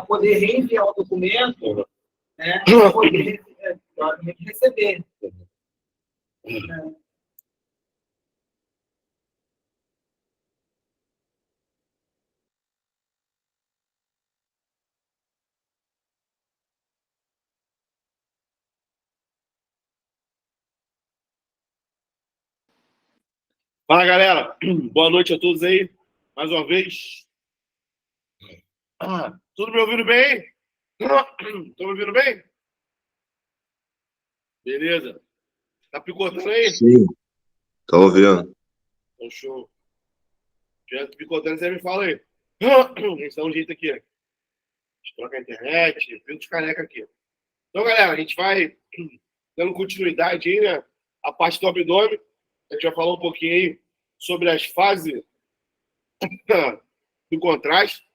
poder reenviar o documento, né, para poder receber. Fala, galera. Boa noite a todos aí. Mais uma vez. Tudo me ouvindo bem? Estão me ouvindo bem? Beleza. Tá picotando aí? Sim, tô ouvindo. Então, show. Já tá picotando, você me fala aí. A gente dá um jeito aqui. A gente troca a internet, vem os careca aqui. Então, galera, a gente vai dando continuidade aí, né? A parte do abdômen. A gente vai falar um pouquinho aí sobre as fases do contraste.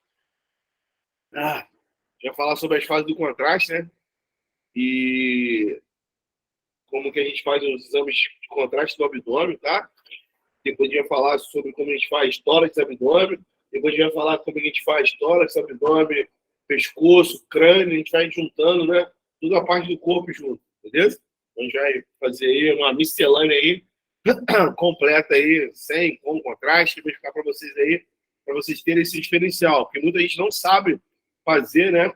Já falar sobre as fases do contraste, né? E como que a gente faz os exames de contraste do abdômen, tá? Depois a gente vai falar sobre como a gente faz tórax, abdômen. Depois a gente vai falar como a gente faz tórax, abdômen, pescoço, crânio. A gente vai juntando, né? Toda a parte do corpo junto, beleza? Então, a gente vai fazer aí uma miscelânea aí completa aí, sem, com contraste, para explicar para vocês aí, para vocês terem esse diferencial, porque muita gente não sabe fazer, né,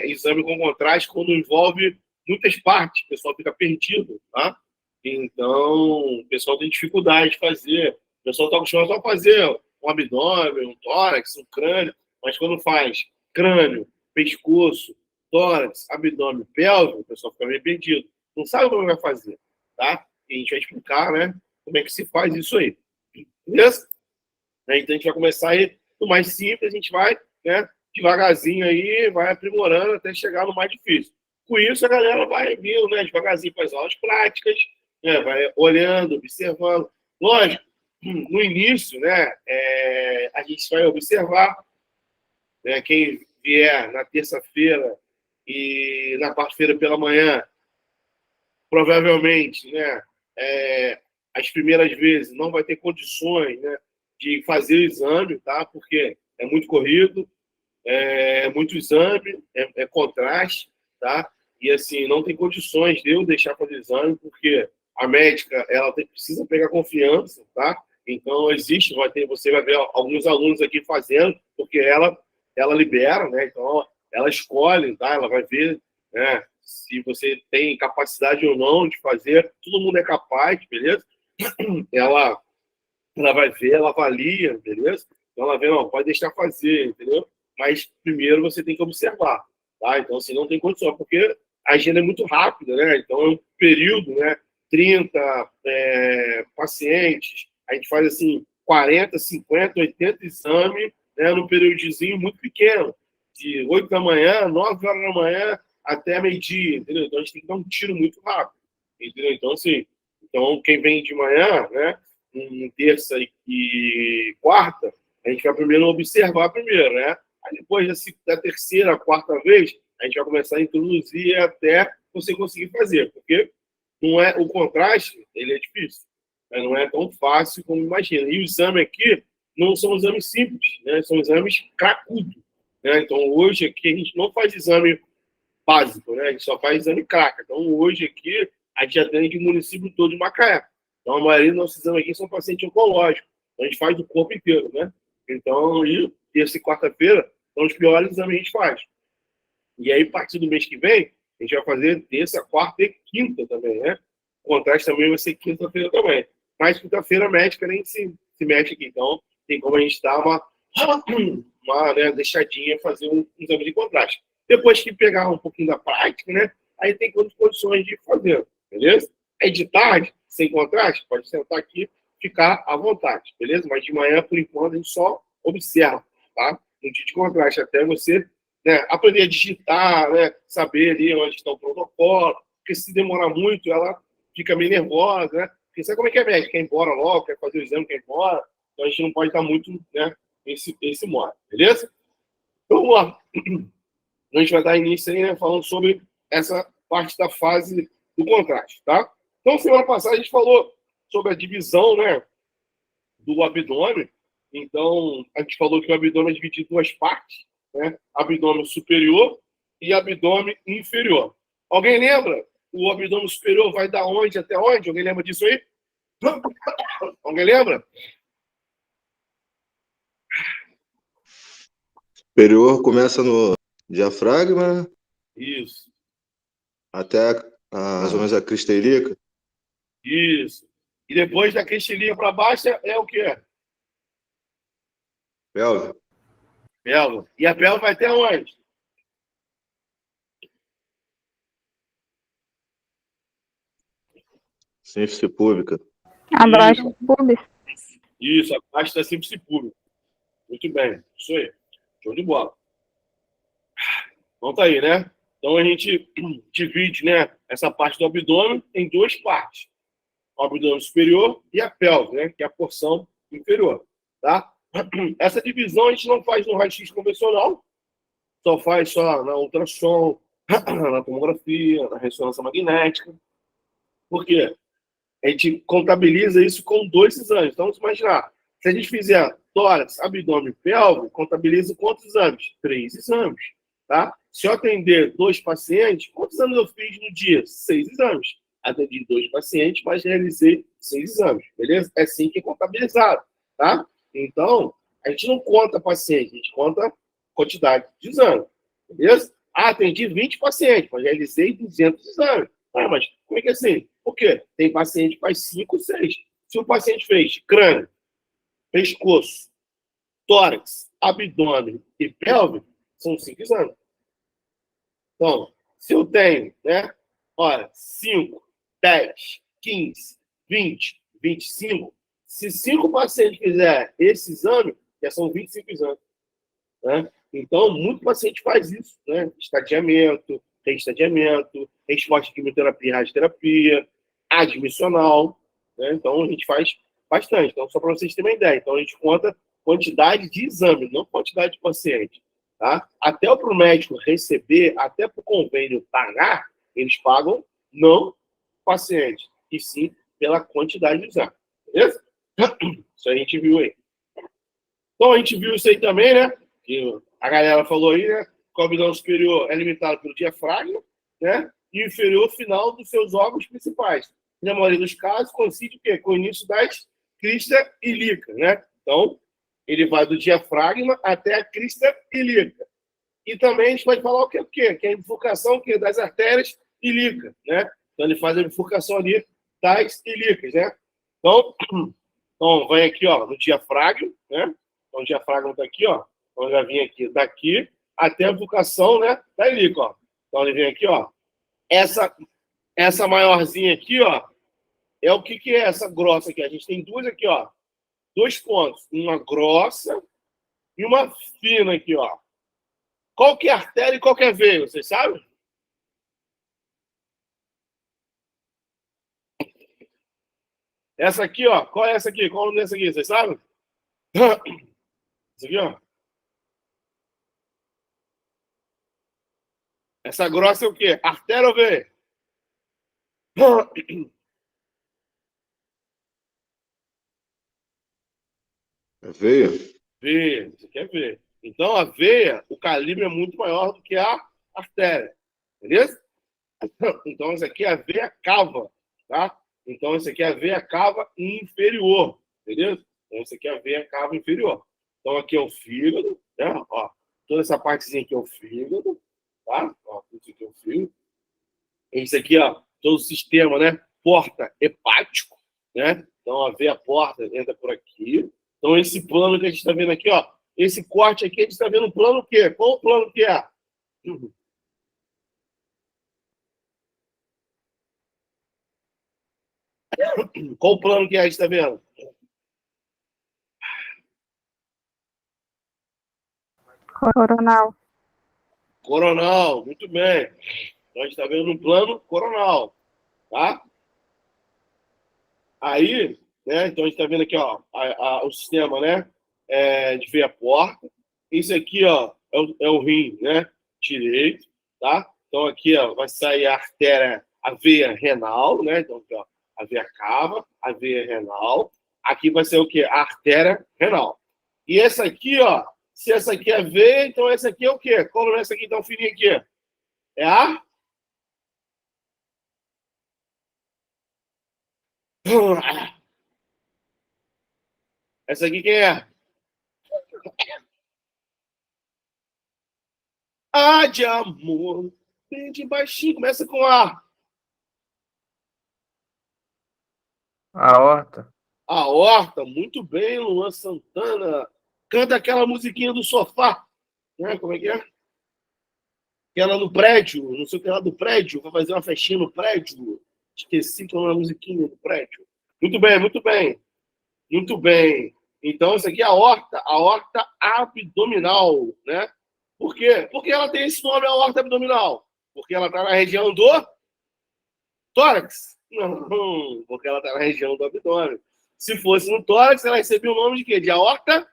exame com contraste quando envolve muitas partes, o pessoal fica perdido, tá? Então, o pessoal tem dificuldade de fazer, o pessoal está acostumado só a fazer um abdômen, um tórax, um crânio, mas quando faz crânio, pescoço, tórax, abdômen, pelve, o pessoal fica meio perdido, não sabe como vai fazer, tá? E a gente vai explicar, né, como é que se faz isso aí. Beleza? Então a gente vai começar aí no mais simples, a gente vai, né, devagarzinho aí, vai aprimorando até chegar no mais difícil. Com isso, a galera vai vindo, né, devagarzinho para as aulas práticas, né, vai olhando, observando. Lógico, no início, né, a gente vai observar, né, quem vier na terça-feira e na quarta-feira pela manhã, provavelmente, né, as primeiras vezes não vai ter condições, né, de fazer o exame, tá? Porque é muito corrido, é muito exame, é contraste, tá? E assim, não tem condições de eu deixar fazer exame, porque a médica ela precisa pegar confiança, tá? Então existe, você vai ver alguns alunos aqui fazendo, porque ela libera, né? Então ela escolhe, tá? Ela vai ver, né, se você tem capacidade ou não de fazer. Todo mundo é capaz, beleza? Ela vai ver, ela avalia, beleza? Então ela vê, não, pode deixar fazer, entendeu? Mas primeiro você tem que observar, tá? Então, assim, não tem condição, porque a agenda é muito rápida, né? Então, é um período, né? 30 pacientes, a gente faz, assim, 40, 50, 80 exames, né? Num períodozinho muito pequeno, de 8 da manhã, 9 horas da manhã, até meio-dia, entendeu? Então, a gente tem que dar um tiro muito rápido, entendeu? Então, assim, quem vem de manhã, né? Em terça e quarta, a gente vai primeiro observar primeiro, né? Aí depois da terceira, quarta vez, a gente vai começar a introduzir até você conseguir fazer, porque não é o contraste, ele é difícil, né? Não é tão fácil como imagina. E o exame aqui não são exames simples, né? São exames cracudos, né? Então hoje aqui a gente não faz exame básico, né? A gente só faz exame craca. Então hoje aqui a gente atende o município todo de Macaé. Então, a maioria dos nossos exames aqui são pacientes oncológicos. Então, a gente faz do corpo inteiro, né? Então, terça e quarta-feira são os piores exames que a gente faz. E aí, a partir do mês que vem, a gente vai fazer terça, quarta e quinta também, né? O contraste também vai ser quinta-feira também. Mas quinta-feira a médica nem se mete aqui. Então, tem como a gente dar uma né, deixadinha, fazer um exame de contraste. Depois que pegar um pouquinho da prática, né? Aí tem condições de fazer, beleza? É de tarde, sem contraste, pode sentar aqui, ficar à vontade, beleza? Mas de manhã, por enquanto, a gente só observa, tá? No dia de contraste, até você, né, aprender a digitar, né, saber ali onde está o protocolo, porque se demorar muito, ela fica meio nervosa, né? Porque sabe como é que é médico? Quer ir embora logo, quer fazer o exame, quer ir embora. Então a gente não pode estar muito, né, nesse modo, beleza? Então vamos lá. A gente vai dar início aí, né, falando sobre essa parte da fase do contraste, tá? Então, semana passada a gente falou sobre a divisão, né, do abdômen. Então, a gente falou que o abdômen é dividido em duas partes, né? Abdômen superior e abdômen inferior. Alguém lembra? O abdômen superior vai da onde até onde? Alguém lembra disso aí? Alguém lembra? Superior começa no diafragma, né? Isso, Até mais ou menos a crista ilíaca. isso. E depois da crista para baixo é o quê? Pelve. Pelva. E a pelva vai até onde? Síntese pública. Abaixo do pubis. Isso, abaixo da síntese pública. Muito bem, isso aí. Show de bola. Então tá aí, né? Então a gente divide, né, essa parte do abdômen em duas partes. O abdômen superior e a pelve, né, que é a porção inferior, tá? Essa divisão a gente não faz no raio-x convencional, só faz só na ultrassom, na tomografia, na ressonância magnética. Por quê? A gente contabiliza isso com 2 exames. Então, vamos imaginar, se a gente fizer tórax, abdômen e pelve, contabiliza quantos exames? 3 exames, tá? Se eu atender 2 pacientes, quantos exames eu fiz no dia? 6 exames. Atendi 2 pacientes, mas realizei 6 exames, beleza? É assim que é contabilizado, tá? Então, a gente não conta paciente, a gente conta quantidade de exames, beleza? Ah, atendi 20 pacientes, mas realizei 200 exames. Ah, mas como é que é assim? Por quê? Tem paciente que faz 5, 6. Se o paciente fez crânio, pescoço, tórax, abdômen e pelve, são 5 exames. Então, se eu tenho, né? Olha, 5, 10, 15, 20, 25. Se 5 pacientes fizer esse exame, já são 25 exames. Né? Então, muito paciente faz isso, né? Estadiamento, reestadiamento, resposta de quimioterapia e radioterapia, admissional, né? Então, a gente faz bastante. Então, só para vocês terem uma ideia. Então, a gente conta quantidade de exame, não quantidade de paciente. Tá? Até para o médico receber, até para o convênio pagar, eles pagam não paciente, e sim pela quantidade de exame. Beleza? Isso a gente viu aí. Então, a gente viu isso aí também, né? Que a galera falou aí, né? Que o abdômen superior é limitado pelo diafragma, né? E o inferior final dos seus órgãos principais. Na maioria dos casos, coincide o quê? Com o início das crista ilíaca, né? Então, ele vai do diafragma até a crista ilíaca. E também a gente pode falar o quê? Que é a bifurcação das artérias ilíacas, né? Então, ele faz a bifurcação ali das ilíacas, né? Então vem aqui, ó, no diafragma, né? Então, o diafragma está aqui, ó. Então, já vem aqui, daqui até a bifurcação, né, da ilíaca, ó. Então, ele vem aqui, ó. Essa maiorzinha aqui, ó, é o que é essa grossa aqui? A gente tem duas aqui, ó. 2 pontos. Uma grossa e uma fina aqui, ó. Qual que é a artéria e qual que é a veia? Vocês sabem? Essa aqui, ó. Qual é essa aqui? Qual é o nome dessa aqui? Vocês sabem? Essa aqui, ó. Essa grossa é o quê? Artéria ou veia? Veia. Veia. Você quer ver? Então, a veia, o calibre é muito maior do que a artéria. Beleza? Então, essa aqui é a veia cava, tá? Então, essa aqui é a veia cava inferior. Beleza? Então, essa aqui é a veia cava inferior. Então, aqui é o fígado, né? Ó, toda essa partezinha aqui é o fígado, tá? Ó, tudo isso aqui é o fígado. Esse aqui, ó, todo o sistema, né? Porta hepático, né? Então, a veia porta entra por aqui. Então, esse plano que a gente está vendo aqui, ó, esse corte aqui, a gente está vendo um plano o quê? Qual o plano que é? Qual o plano que é? A gente está vendo? Coronal. Coronal, muito bem. Então, a gente está vendo um plano coronal, tá? Aí, né? Então, a gente está vendo aqui, ó, o sistema, né? De veia porta. Isso aqui, ó, é o rim, né? Direito, tá? Então, aqui, ó, vai sair a artéria, a veia renal, né? Então, aqui, ó, a veia cava, a veia renal. Aqui vai ser o quê? A artéria renal. E essa aqui, ó, Se essa aqui é V, então essa aqui é o quê? Qual é essa aqui, então, fininha aqui? É a? Essa aqui quem é? A de amor. Bem de baixinho, começa com A. Aorta. A horta, muito bem, Luan Santana. Canta aquela musiquinha do sofá. Né? Como é que é? Aquela no prédio, não sei o que lá do prédio. Vai fazer uma festinha no prédio. Esqueci que é uma musiquinha do prédio. Muito bem, muito bem. Muito bem. Então, isso aqui é a aorta abdominal, né? Por quê? Porque ela tem esse nome, a aorta abdominal. Porque ela está na região do tórax. Não, porque ela está na região do abdômen. Se fosse no tórax, ela recebia o nome de quê? De aorta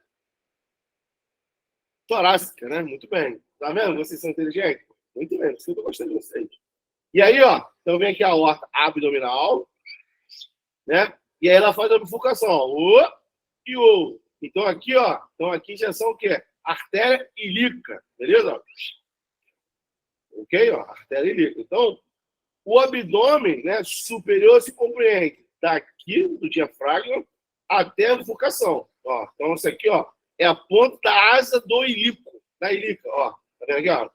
torácica, né? Muito bem. Tá vendo? Vocês são inteligentes? Muito bem, eu tô gostando de vocês. E aí, ó, então vem aqui a aorta abdominal, né? E aí ela faz a bifurcação, ó, o e o. Então aqui, ó, então aqui já são o quê? Artéria ilíaca, beleza? Ok, ó, artéria ilíaca. Então, o abdômen, né, superior se compreende daqui do diafragma até a bifurcação. Ó, então isso aqui, ó, é a ponta da asa do ilíaco, da ilíaca, ó. Tá vendo aqui, ó?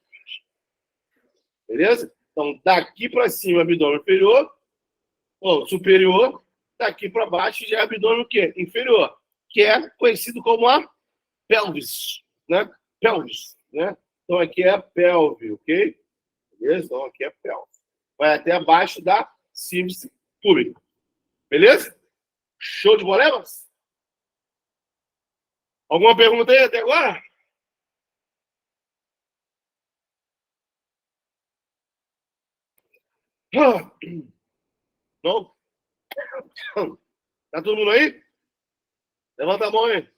Beleza? Então, daqui para cima, abdômen inferior, ó, superior, daqui para baixo já é abdômen o quê? Inferior, que é conhecido como a pelvis, né? Pelvis, né? Então aqui é a pelve, ok? Beleza? Então aqui é a pelve. Vai até abaixo da síntese pública. Beleza? Show de bolemas? Alguma pergunta aí até agora? Não? Tá todo mundo aí? Levanta a mão aí.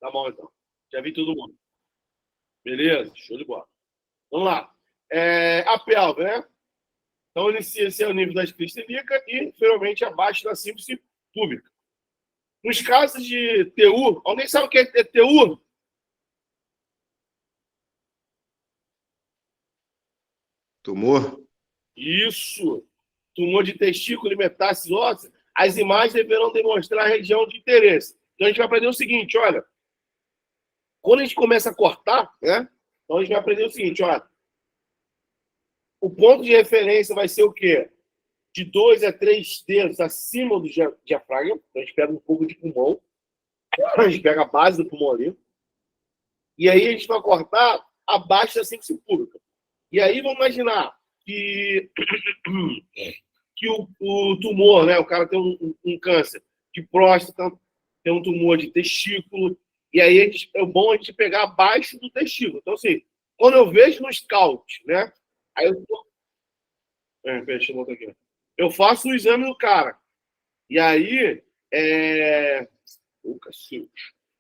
Tá bom, então. Já vi todo mundo. Beleza? Show de bola. Vamos lá. A pelve, né? Então, esse é o nível da crista ilíaca e, inferiormente, abaixo da síntese pública. Nos casos de TU, alguém sabe o que é TU? Tumor? Isso. Tumor de testículo e metástase óssea. As imagens deverão demonstrar a região de interesse. Então, a gente vai aprender o seguinte, olha. Quando a gente começa a cortar, né? Então, a gente vai aprender o seguinte, olha. O ponto de referência vai ser o quê? De 2 a 3 dedos acima do diafragma. Então, a gente pega um pouco de pulmão. A gente pega a base do pulmão ali. E aí, a gente vai cortar abaixo da síntese pública. E aí, vamos imaginar que o tumor, né? O cara tem um câncer de próstata, tem um tumor de testículo, e aí é bom a gente pegar abaixo do testículo. Então, assim, quando eu vejo no scout, né? Aí eu deixa eu botar aqui. Eu faço o exame do cara. E aí,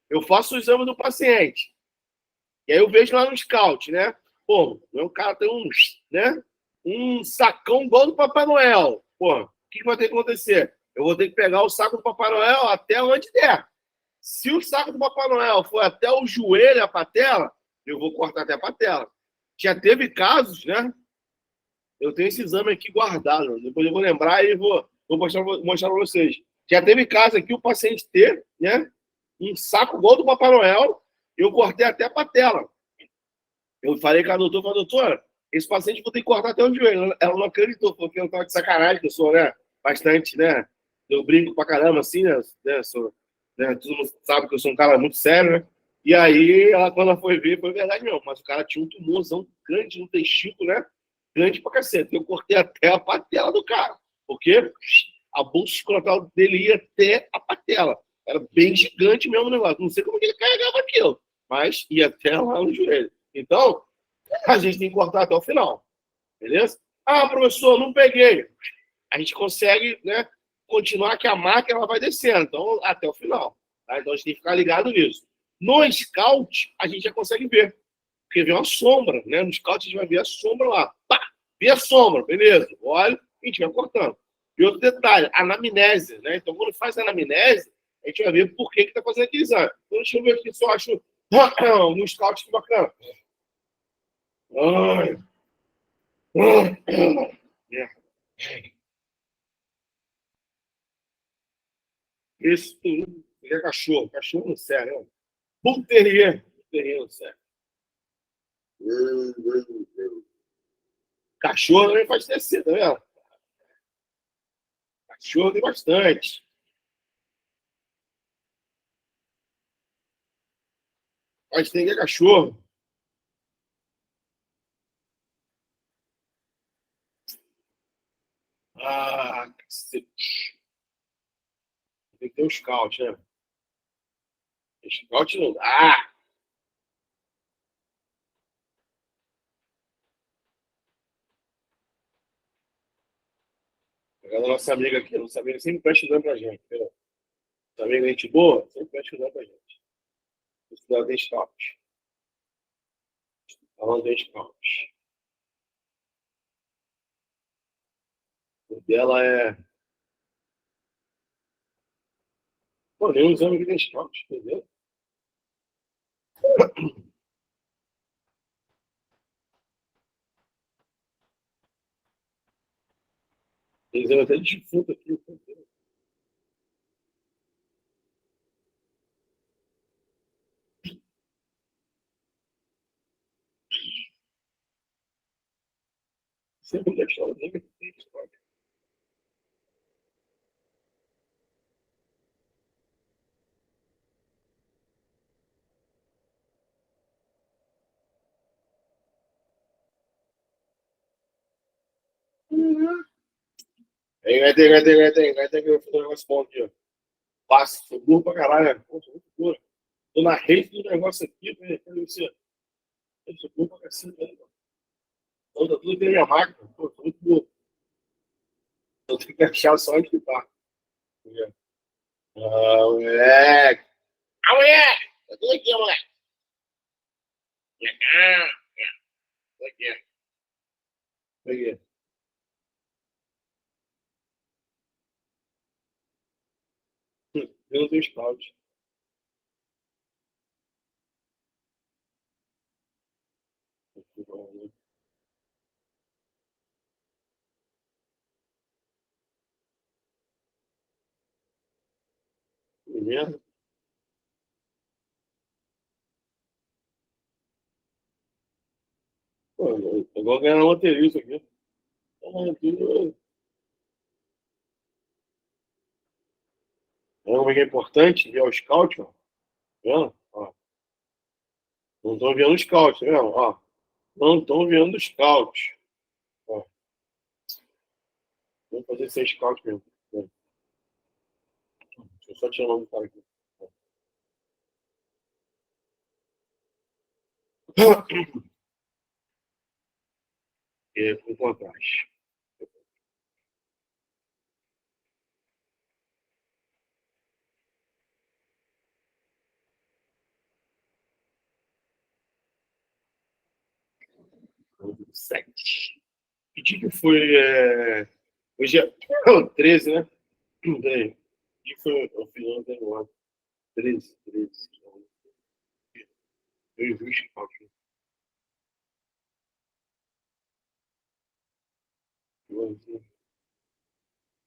eu faço o exame do paciente. E aí eu vejo lá no scout, né? Pô, o cara tem um sacão igual do Papai Noel. Pô, o que vai ter que acontecer? Eu vou ter que pegar o saco do Papai Noel até onde der. Se o saco do Papai Noel for até o joelho, a patela, eu vou cortar até a patela. Já teve casos, né? Eu tenho esse exame aqui guardado. Depois eu vou lembrar e vou mostrar para vocês. Já teve caso aqui o paciente ter, né? Um saco igual do Papai Noel, eu cortei até a patela. Eu falei com a doutora, esse paciente vou ter que cortar até o joelho. Ela não acreditou, porque eu estava de sacanagem, que eu sou, né? Bastante, né? Eu brinco pra caramba, assim, né? Todo mundo sabe que eu sou um cara muito sério, né? E aí, quando ela foi ver, foi verdade mesmo. Mas o cara tinha um tumorzão grande no testículo, né? Grande pra cacete. Eu cortei até a patela do cara. Porque a bolsa escrotal dele ia até a patela. Era bem gigante mesmo o negócio. Não sei como que ele carregava aquilo, mas ia até lá no joelho. Então, a gente tem que cortar até o final. Beleza? Ah, professor, não peguei. A gente consegue, né, continuar que a máquina ela vai descendo. Então, até o final. Tá? Então, a gente tem que ficar ligado nisso. No scout, a gente já consegue ver. Porque vê uma sombra, né? No scout, a gente vai ver a sombra lá. Pá! Vê a sombra, beleza. Olha, a gente vai cortando. E outro detalhe, anamnese, né? Então, quando faz a anamnese, a gente vai ver por que está fazendo aquele exame. Então, deixa eu ver aqui se eu acho No scout, que bacana. Ai. Isso tudo é cachorro. Cachorro não serve, né? Bull Terrier. Bull Terrier não serve. Cachorro também faz descer, tá vendo? Cachorro tem bastante. Mas tem que é cachorro. Ah, cacete. Tem que ter um scout, né? Scout não dá. Ah! A nossa amiga aqui, nossa amiga sempre presta ajudando pra gente. Entendeu? Nossa amiga, gente boa, sempre presta ajudando pra gente. Ela tem scout. Ela não tem scout. O dela é. Pô, nem uns anos que tem scout, entendeu? Tem exame até de defunto aqui. Entendeu? Sempre da escola, nem que tem scout. Vai ter que fazer um negócio bom aqui, ó. Passa, sou burro pra caralho, né? Pô, sou muito burro. Tô na rede do negócio aqui, pra você. Eu sou burro pra cacete, né? Então tá tudo dentro da minha máquina. Pô, sou muito burro. Eu tenho que achar só onde que tá. Ah, moleque! Ah, moleque! Tá tudo aqui, moleque! Ah, tá aqui. Tá aqui. Eu não tenho scout. Primeiro, pô, eu vou ganhar na loteria isso aqui. Como é que é importante ver o scout, ó. Tá vendo? Ó, não estão vendo o scout, tá vendo? Ó, não estão vendo o scout. Ó, vamos fazer sem scout mesmo. Deixa eu só tirar o nome do cara aqui. E com contraste. Sete. Que dia que foi? Hoje é 13, né? Peraí. Que foi o final do ano? 13, 13. Eu vi o scout.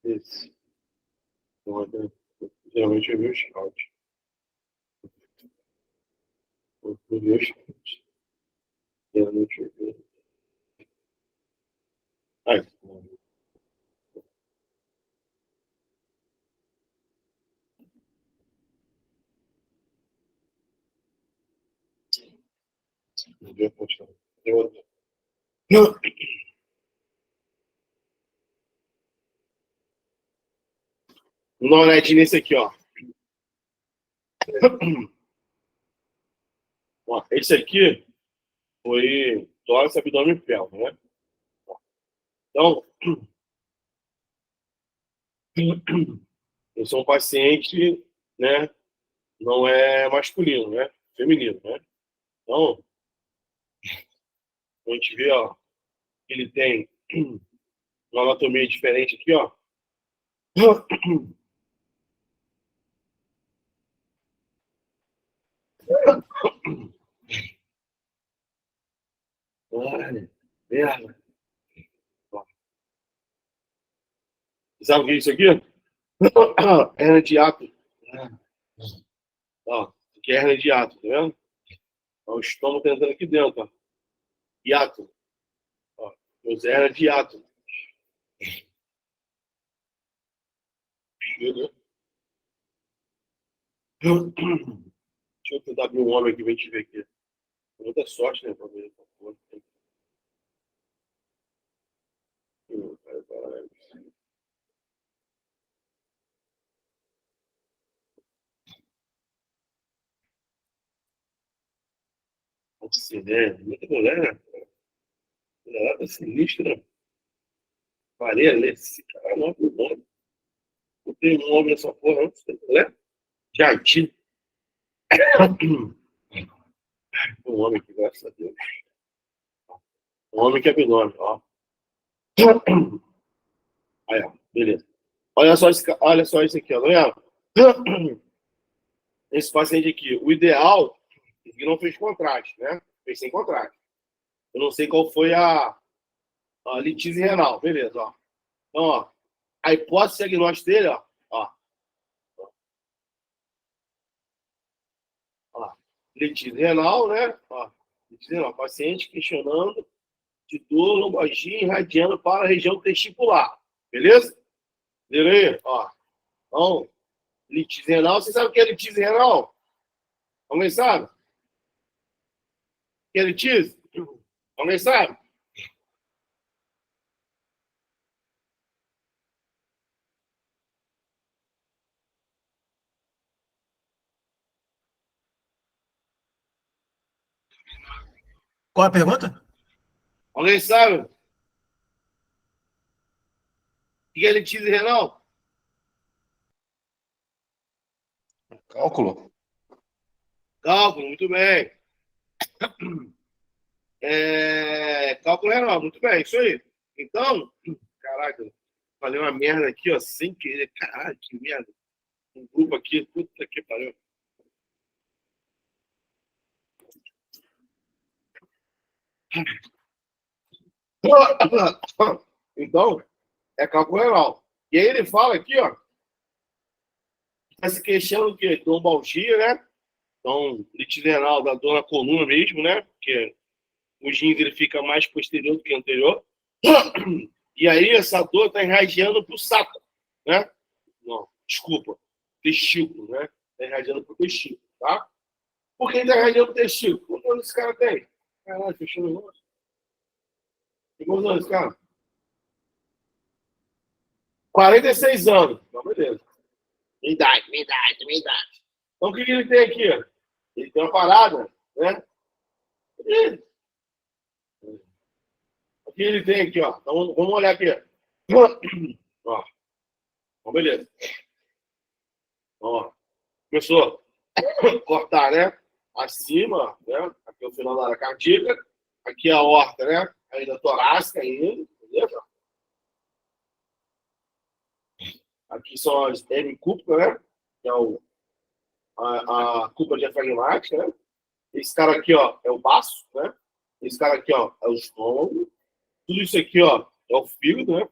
Esse. Geralmente eu vi o scout. Eu vi o scout. Geralmente eu vi. Ai, não vi a postagem. Tem outra. Dá uma olhadinha nesse aqui, ó. Ó, esse aqui foi tórax, abdômen e pelvo, né? Então, eu sou um paciente, né? Não é masculino, né? Feminino, né? Então, a gente vê, ó, que ele tem uma anatomia diferente aqui, ó. Olha, merda. Ó. Sabe o que é isso aqui? Hernia de hiato. Ó, isso aqui é hernia de hiato, tá vendo? Ó, o estômago tá entrando aqui dentro, ó. Hiato. Ó, hernia de hiato. Deixa eu tentar abrir um homem aqui, vem te ver aqui. Muita sorte, né? Pra ver. Nossa, né? Muita mulher. Mulher tá sinistra. Parei a ler esse cara, não é nome. Não tem um homem nessa porra, não. Você tem mulher? Jardim. Um homem que, graças a Deus. Um homem que é binômio, ó. Aí, ó, beleza. Olha só isso aqui, ó, tá vendo? Esse paciente aqui, o ideal é que não fez contraste, né? Fez sem contraste. Eu não sei qual foi a litise renal, beleza, ó. Então, ó, a hipótese diagnóstica dele, ó, litise renal, né? Ó, litise renal, paciente questionando de dor, lombalgia irradiando para a região testicular, beleza? Viram aí, ó. Então, litise renal, você sabe o que é litise renal? Alguém sabe? O que é litise? Alguém sabe? Qual a pergunta? Alguém sabe? O que é litise renal? Cálculo? Cálculo, muito bem. Cálculo renal, muito bem, isso aí. Então, caraca, falei uma merda aqui, ó, sem querer. Caralho, que merda. Um grupo aqui, puta que pariu. Então, é cálculo renal. E aí ele fala aqui, ó, tá se queixando o quê? Lombalgia, né? Então, litise renal da dor na coluna mesmo, né? Porque o rins ele fica mais posterior do que anterior. E aí essa dor está irradiando para o saco, né? Não, desculpa, testículo, né? Está irradiando para o testículo, tá? Por que está irradiando para o testículo? Quantos anos esse cara tem? Caralho, fechou o negócio. Tem quantos anos esse cara? 46 anos. Então, beleza. Minha idade. Então, o que ele tem aqui? Ele tem uma parada, né? O que ele tem aqui, ó? Então, vamos olhar aqui. Ó. Então, beleza. Ó. Começou a cortar, né? Acima, né? Aqui é o final da área cardíaca. Aqui é a aorta, né? Ainda torácica, ainda. Beleza? Aqui são as hemicúpula, né? Que é a cúpula diafragmática, né? Esse cara aqui, ó, é o baço, né? Esse cara aqui, ó, é o estômago. Tudo isso aqui, ó, é o fígado, né?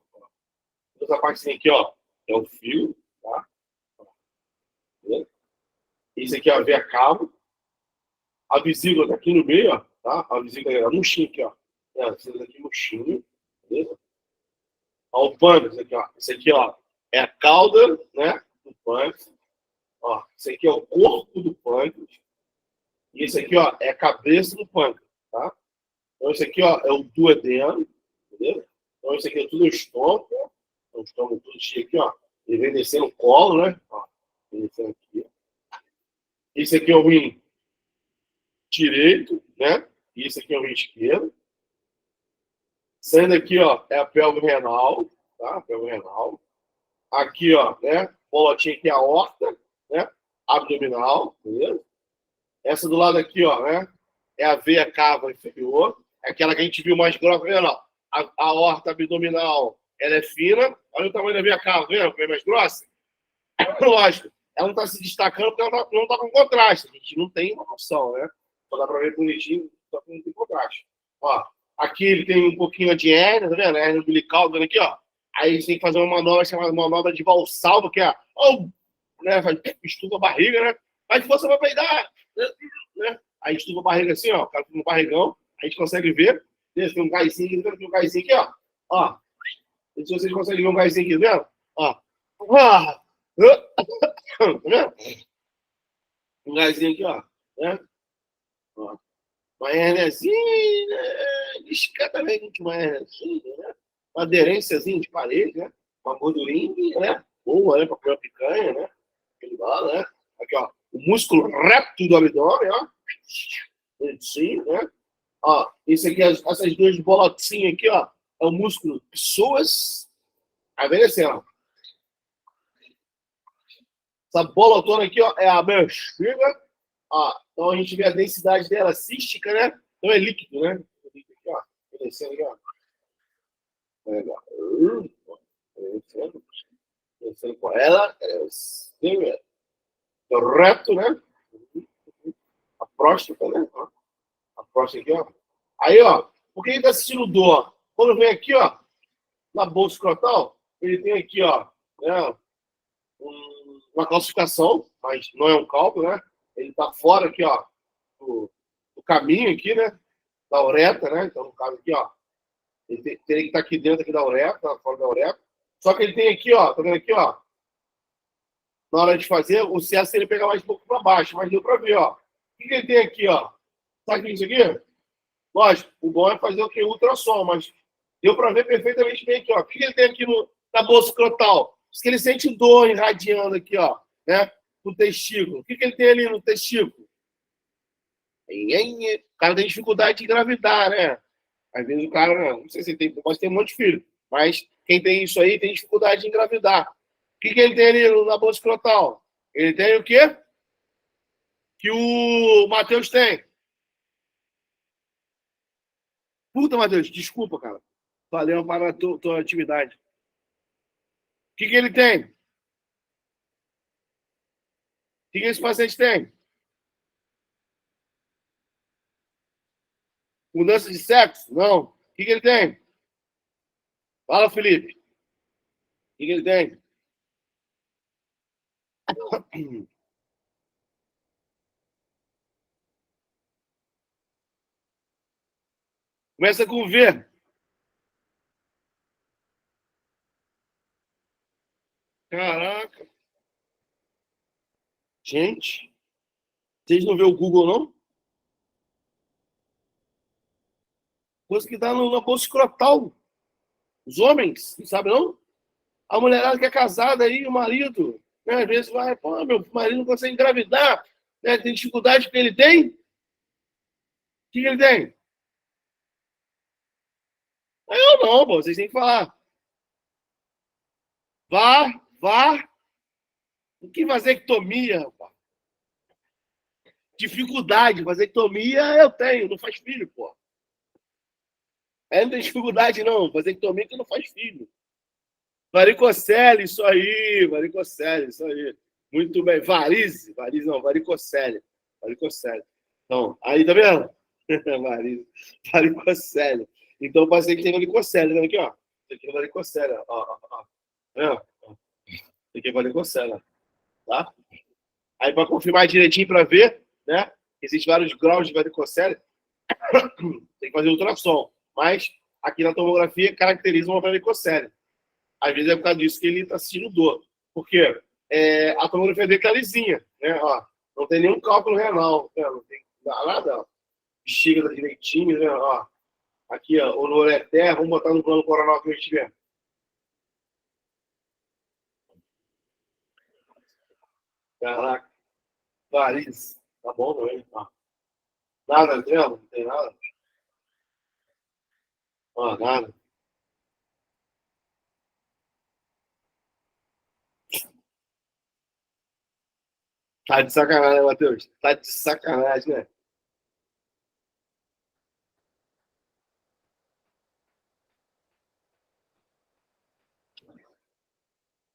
Essa parte aqui, ó, é o fígado, tá? Beleza? Esse aqui é a veia cava. A vesícula tá aqui no meio, ó, tá? A vesícula é a murchinha aqui, ó. A vesícula aqui murchinha, beleza? Ó, o pâncreas aqui, ó. Esse aqui, ó, é a cauda, né? Do pâncreas. Ó, esse aqui é o corpo do pâncreas. E esse aqui, ó, é a cabeça do pâncreas, tá? Então, esse aqui, ó, é o duodeno, beleza? Então, esse aqui é tudo o estômago, né? Então, o estômago tudo cheio aqui, ó. Ele vem descendo o colo, né? Ó, vem descendo aqui, ó. Esse aqui é o rim direito, né? E esse aqui é o rim esquerdo. Saindo aqui, ó, é a pelve renal, tá? A pelve renal. Aqui, ó, né? Bolotinha aqui é a aorta, né? Abdominal, beleza? Essa do lado aqui, ó, né? É a veia cava inferior, é aquela que a gente viu mais grossa, renal. A aorta abdominal, ela é fina. Olha o tamanho da veia cava, vendo? É mais grossa. Lógico, ela não está se destacando porque ela não está com contraste. A gente não tem uma noção, né? Só dá para ver bonitinho, só que não tem contraste. Ó, Aqui ele tem um pouquinho de hérnia, tá vendo? Hérnia umbilical, tá vendo aqui, ó. Aí a gente tem que fazer uma manobra chamada manobra de Valsalva, que é, né, estufa a barriga, né? Faz força pra peidar, né? Aí estufa a barriga assim, ó, o cara fica no barrigão, a gente consegue ver, tem um gásinho, tem um gásinho aqui, ó. Não sei se vocês conseguem ver um gásinho aqui, tá vendo? Ó. Tá vendo? Um gásinho aqui, ó. Né? Ó. Uma herniazinha, discretamente uma herniazinha, né? Uma aderênciazinha de parede, né? Uma gordurinha, né? Boa, né? Pra comer uma picanha, né? Aquele lá, né? Aqui, ó. O músculo reto do abdômen, ó. Sim, né? Ó, esse aqui, essas duas bolotinhas aqui, ó. É o músculo psoas. Tá vendo assim, ó? Essa bolotona aqui, ó, é a bexiga. Ó, então a gente vê a densidade dela cística, né? Então é líquido, né? Aqui, ó. Descendo aqui, ó. Descendo com ela. Reto, né? A próstata, né? A próstata aqui, ó. Aí, ó. Por que ele tá sentindo dor? Quando vem aqui, ó, na bolsa escrotal, ele tem aqui, ó, né, uma calcificação, mas não é um cálculo, né? Ele tá fora aqui, ó, do caminho aqui, né? Da uretra, né? Então, no caso aqui, ó, ele teria que estar aqui dentro aqui da uretra, fora da uretra. Só que ele tem aqui, ó, tá vendo aqui, ó? Na hora de fazer, o CS ele pega mais um pouco para baixo, mas deu para ver, ó. O que ele tem aqui, ó? Sabe o que é isso aqui? Lógico, o bom é fazer o que? Ultrassom, mas deu para ver perfeitamente bem aqui, ó. O que ele tem aqui na bolsa escrotal? Diz que ele sente dor irradiando aqui, ó, né? No testículo. O que ele tem ali no testículo? O cara tem dificuldade de engravidar, né? Às vezes o cara, não sei se ele tem, pode ter um monte de filho, mas quem tem isso aí tem dificuldade de engravidar. O que ele tem ali na bolsa escrotal? Ele tem o quê? Que o Matheus tem. Puta, Matheus, desculpa, cara. Valeu para a tua atividade. O que ele tem? O que esse paciente tem? Mudança de sexo? Não. O que ele tem? Fala, Felipe. O que ele tem? Começa com V. Caraca. Gente, vocês não vê o Google, não? Coisa que dá na bolsa escrotal. Os homens, não sabe não? A mulherada que é casada aí, o marido, né, às vezes vai, pô, meu marido não consegue engravidar, né, tem dificuldade que ele tem. O que ele tem? Eu não, pô, vocês têm que falar. Vá. O que vasectomia, rapaz? Dificuldade, vasectomia eu tenho, não faz filho, pô. Não tem dificuldade, não. Vasectomia que não faz filho. Varicocele, isso aí. Varicocele, isso aí. Muito bem. Varize não, varicocele. Varicocele. Então, aí tá vendo? Varize. Varicocele. Então, o paciente tem varicocele, né? Aqui, ó. Isso aqui é varicocele, ó. Isso aqui é varicocele, tá? Aí, para confirmar direitinho, para ver, né? Existem vários graus de varicocele. Tem que fazer ultrassom. Mas, aqui na tomografia, caracteriza uma varicocele. Às vezes é por causa disso que ele está sentindo dor. Por quê? A tomografia dele tá lisinha, né? Ó, não tem nenhum cálculo renal, né? Não tem nada, ó. Bexiga direitinho, né? Ó, aqui, ó, o noreter, vamos botar no plano coronal que a gente vê. Caraca, variz. Tá bom, não é? Nada, não tem nada. Ó, nada. Tá de sacanagem, Matheus. Tá de sacanagem, né?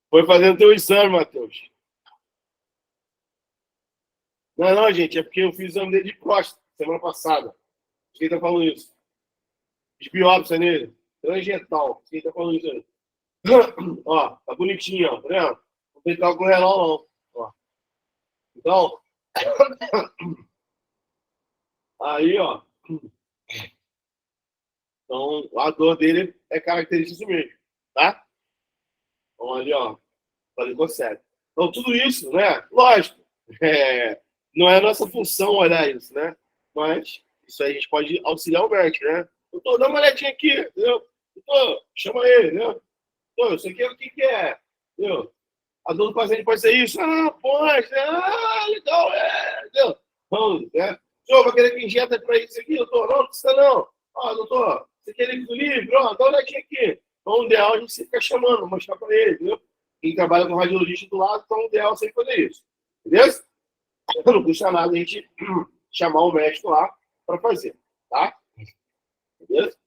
Foi fazendo teu exame, Matheus. Não, gente, é porque eu fiz o exame dele de próstata semana passada. Quem tá falando isso? de biópsia nele. Transgetal. Quem tá falando isso aí? Ó, tá bonitinho, ó. Tá vendo? Não tem cálculo renal, não. Ó. Então, aí, ó. Então, a dor dele é característica disso mesmo, tá? Então, ali, ó. Falei, consegue. Então, tudo isso, né? Lógico, não é nossa função olhar isso, né? Mas isso aí a gente pode auxiliar o médico, né? Doutor, dá uma olhadinha aqui, entendeu? Doutor, chama ele, né? Doutor, isso aqui é o que é, entendeu? A dor do paciente pode ser isso. Ah, pode, legal, entendeu? Vamos, né? Senhor, vai querer que injeta para isso aqui, doutor? Não, não precisa não. Ó, doutor, você quer equilíbrio? Ó, dá uma olhadinha aqui. Então, o ideal é a gente ficar chamando, mostrar para ele, entendeu? Quem trabalha com radiologista do lado, então o ideal é sempre fazer isso. Beleza? Não custa nada a gente chamar o médico lá para fazer, tá? Beleza?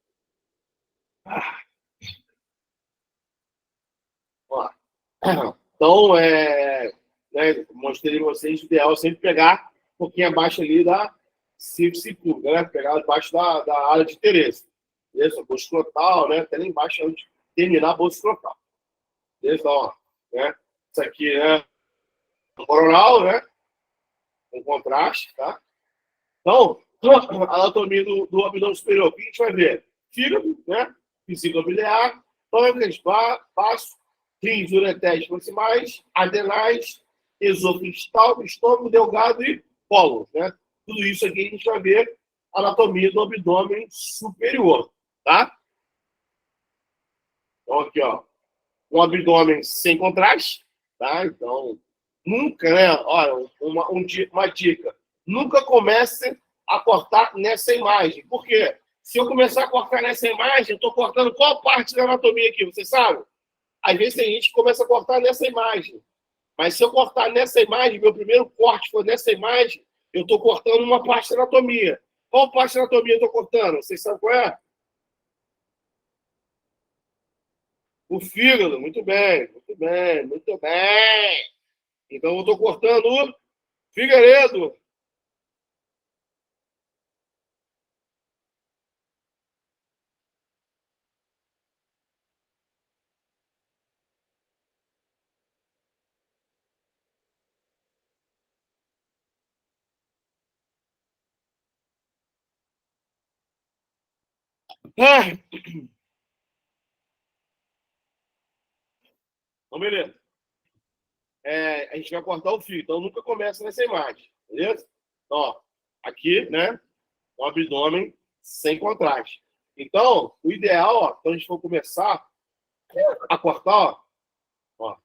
Vamos lá. Então, né, mostrei a vocês, o ideal é sempre pegar um pouquinho abaixo ali da sífice pública, né? Pegar abaixo da área de interesse. Beleza? Bolsa escrotal, né? Até lá embaixo, antes de terminar a bolsa escrotal. Beleza? Então, ó, né? Isso aqui é coronal, né? Com contraste, tá? Então, a anatomia do abdômen superior, o que a gente vai ver? Fígado, né? Vesícula biliar, pâncreas, baço, rins, ureteres proximais, adenais, esôfago distal, estômago, delgado e pólo, né? Tudo isso aqui a gente vai ver a anatomia do abdômen superior, tá? Então, aqui, ó, um abdômen sem contraste, tá? Então, nunca, né? Olha, uma dica. Nunca comece a cortar nessa imagem. Por quê? Se eu começar a cortar nessa imagem, eu estou cortando qual parte da anatomia aqui, você sabe? Às vezes tem gente que começa a cortar nessa imagem. Mas se eu cortar nessa imagem, meu primeiro corte for nessa imagem, eu estou cortando uma parte da anatomia. Qual parte da anatomia eu estou cortando? Vocês sabem qual é? O fígado. Muito bem, muito bem, muito bem. Então eu estou cortando o Figueiredo. Ah, então, beleza. A gente vai cortar o fio, então nunca começa nessa imagem, beleza? Então, ó, aqui, né, o abdômen sem contraste. Então, o ideal, ó, quando a gente for começar a cortar, ó,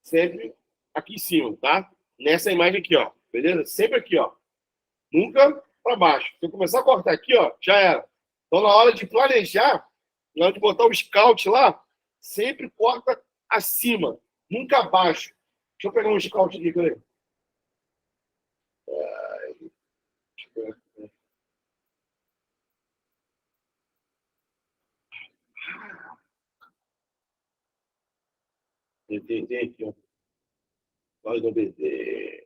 sempre aqui em cima, tá? Nessa imagem aqui, ó, beleza? Sempre aqui, ó. Nunca para baixo. Se eu começar a cortar aqui, ó, já era. Então, na hora de planejar, na hora de botar o scout lá, sempre corta acima, nunca abaixo. Deixa eu pegar um scout aqui, peraí. Tem aqui, ó. Vai do BD.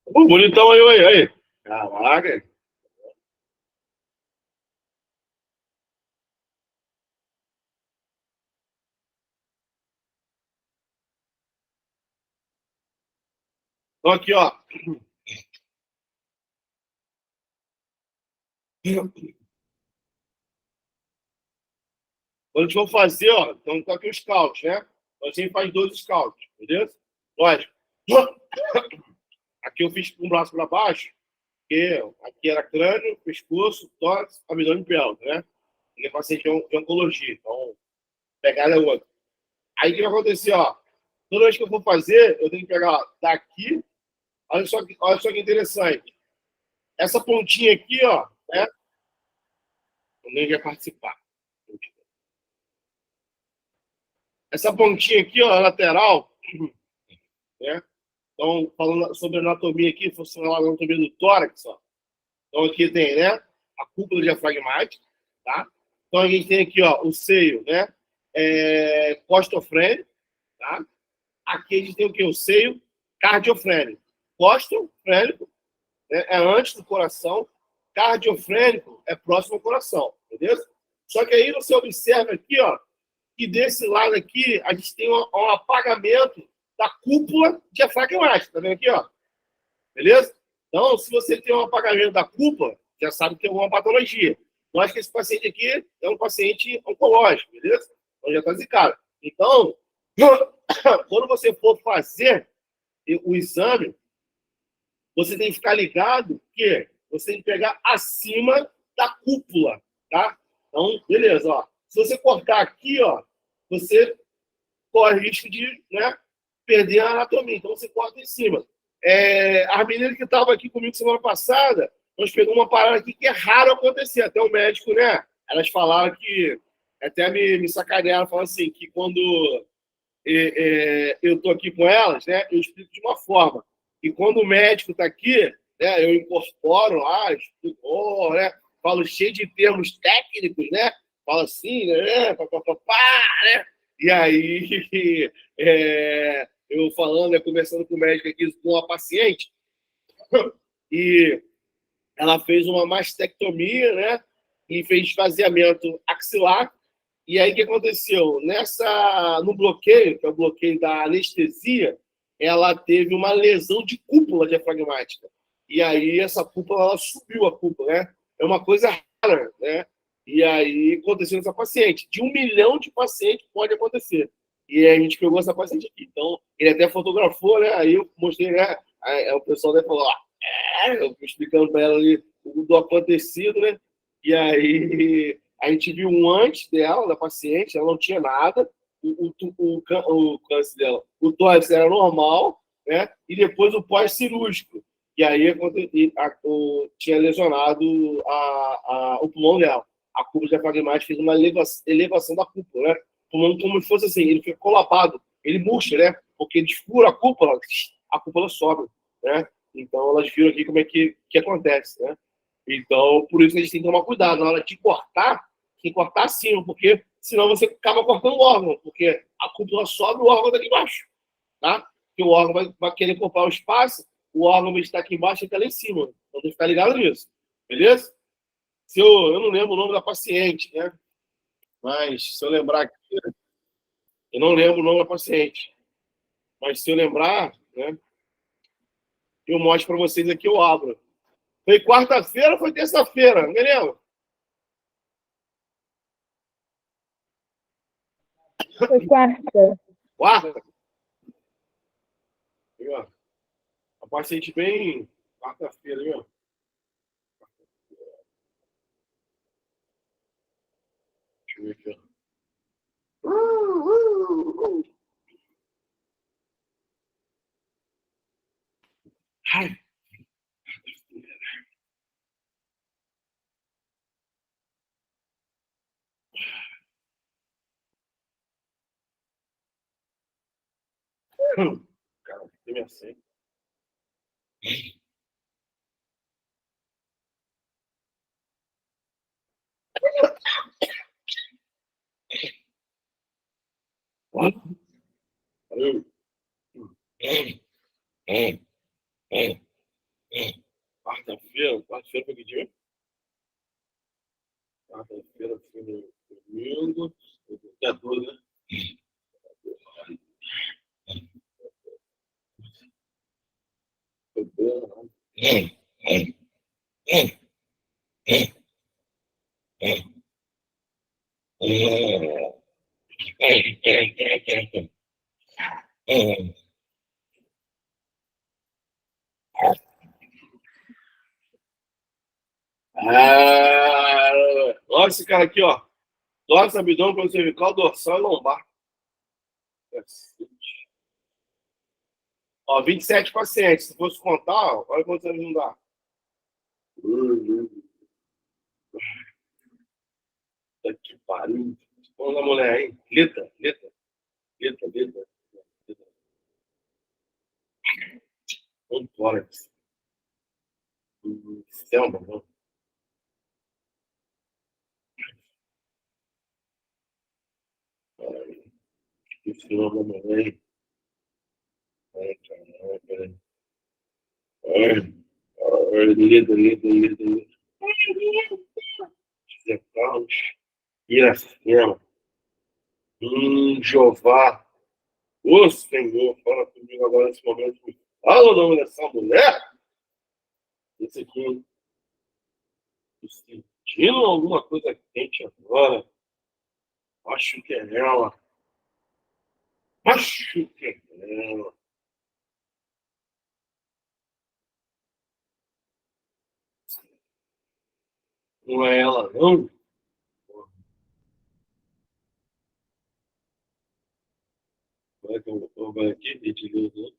Bonitão aí. Caraca. Então, aqui, ó. Quando a gente for fazer, ó, então tá aqui o scout, né? Então, a gente faz 2 scouts, beleza? Lógico. Aqui eu fiz um braço para baixo, porque aqui era crânio, pescoço, tórax, abdômen pélvico, né? E é paciente de oncologia, então pegada é outra. Aí o que vai acontecer, ó? Toda vez que eu for fazer, eu tenho que pegar ó, daqui. Olha só que interessante. Essa pontinha aqui, ó, né? Ninguém vai participar. Essa pontinha aqui, ó, lateral, né? Então, falando sobre anatomia aqui, funcional a anatomia do tórax, ó. Então, aqui tem, né, a cúpula diafragmática, tá? Então, a gente tem aqui, ó, o seio, né, costofrênico, tá? Aqui a gente tem o quê? O seio cardiofrênico. Costofrênico, né, é antes do coração, cardiofrênico é próximo ao coração, beleza? Só que aí você observa aqui, ó, que desse lado aqui a gente tem um apagamento da cúpula diafragmática, tá vendo aqui, ó? Beleza? Então, se você tem um apagamento da cúpula, já sabe que tem alguma patologia. Eu acho que esse paciente aqui é um paciente oncológico, beleza? Então já está zicado. Então, quando você for fazer o exame, você tem que ficar ligado que você tem que pegar acima da cúpula, tá? Então, beleza, ó. Se você cortar aqui, ó, você corre risco de, né, perder a anatomia. Então, você corta em cima. A menina que estava aqui comigo semana passada, nós pegamos uma parada aqui que é raro acontecer. Até o médico, né? Elas falaram que, até me sacanearam, falaram assim, que quando eu estou aqui com elas, né, eu explico de uma forma. E quando o médico está aqui, né, eu incorporo lá, explico, né, falo cheio de termos técnicos, né? Falo assim, né? Né? E aí, eu falando, né, conversando com o médico aqui, com a paciente, e ela fez uma mastectomia, né? E fez esvaziamento axilar. E aí, o que aconteceu? No bloqueio, que é o bloqueio da anestesia, ela teve uma lesão de cúpula diafragmática. E aí, essa cúpula, ela subiu a cúpula, né? É uma coisa rara, né? E aí, aconteceu nessa paciente. De 1 milhão de pacientes pode acontecer. E aí, a gente pegou essa paciente aqui. Então, ele até fotografou, né? Aí eu mostrei, né? Aí, o pessoal daí falou, eu fui explicando para ela ali do acontecido, né? E aí, a gente viu um antes dela, da paciente, ela não tinha nada, o câncer dela, o tórax era normal, né? E depois o pós-cirúrgico. E aí tinha lesionado o pulmão dela. A cúpula diafragmática fez uma elevação da cúpula, né? O pulmão como se fosse assim, ele fica colapado, ele murcha, né? Porque ele esfura a cúpula sobe, né? Então elas viram aqui como é que acontece, né? Então, por isso a gente tem que tomar cuidado. Na hora de cortar, tem que cortar acima, porque senão você acaba cortando o órgão, porque a cúpula sobe, o órgão está aqui embaixo, tá? Porque o órgão vai querer ocupar o espaço, o órgão está aqui embaixo e está lá em cima. Então tem que ficar ligado nisso, beleza? Eu não lembro o nome da paciente, né? Mas se eu lembrar aqui, eu não lembro o nome da paciente. Mas se eu lembrar, né? Eu mostro para vocês aqui, eu abro. Foi quarta-feira ou foi terça-feira? Não me lembro. Foi quarta. Quarta? Aí, ó. A paciente bem quarta-feira, aí, ó. Deixa eu ver aqui, ó. Ai. Cara, tem minha senha. Valeu. Quarta-feira foi que dia? Quarta-feira foi no domingo. Dia 12, né? Foi bom, né? Olha esse cara aqui, ó. Tórax, abdômen, plano cervical, dorsal e lombar. Ó, 27 pacientes. Se fosse contar, ó, olha quantos anos não dá. Que pariu. Vamos da mulher aí. Lita. Letra. Tórax. Selma, não. Esse nome da mamãe. Ai, caralho, peraí. Letra. José Carlos. Iracema. Jeová. Ô Senhor, fala comigo agora nesse momento. Fala o nome dessa mulher. Esse aqui. Tô sentindo alguma coisa quente agora. Acho que é ela. Acho que é ela. Não é ela, não? Vai que eu vou aqui e te ligo.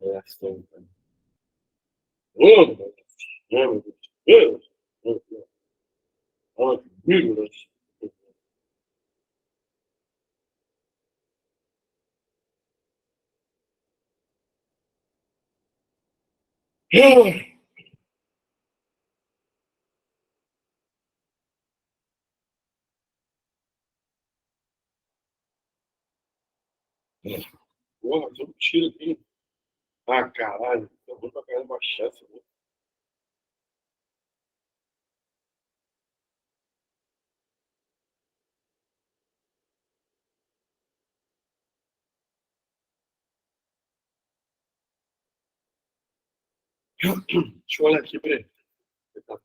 É assim, cara. Ô, meu Deus. Fala comigo, né? Porra, mas eu tiro aqui. Ah, caralho. Eu vou pra caramba baixar essa. Deixa eu olhar aqui, peraí.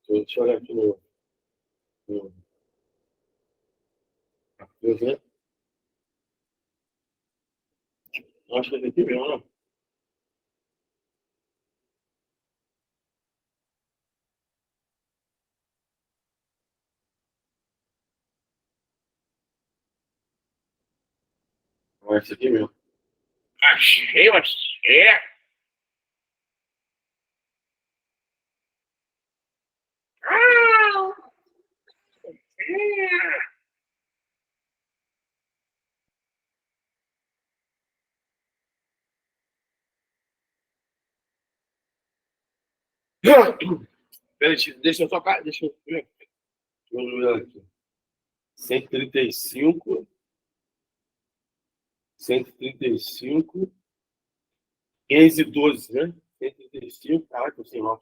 Deixa eu olhar aqui no 14, né? Acho que é aqui mesmo, não. Não é esse aqui mesmo. Achei. Peraí, deixa eu tocar. Deixa eu ver. Deixa eu ver aqui. 135. 135. 512, né? 135. Caraca, assim, ó.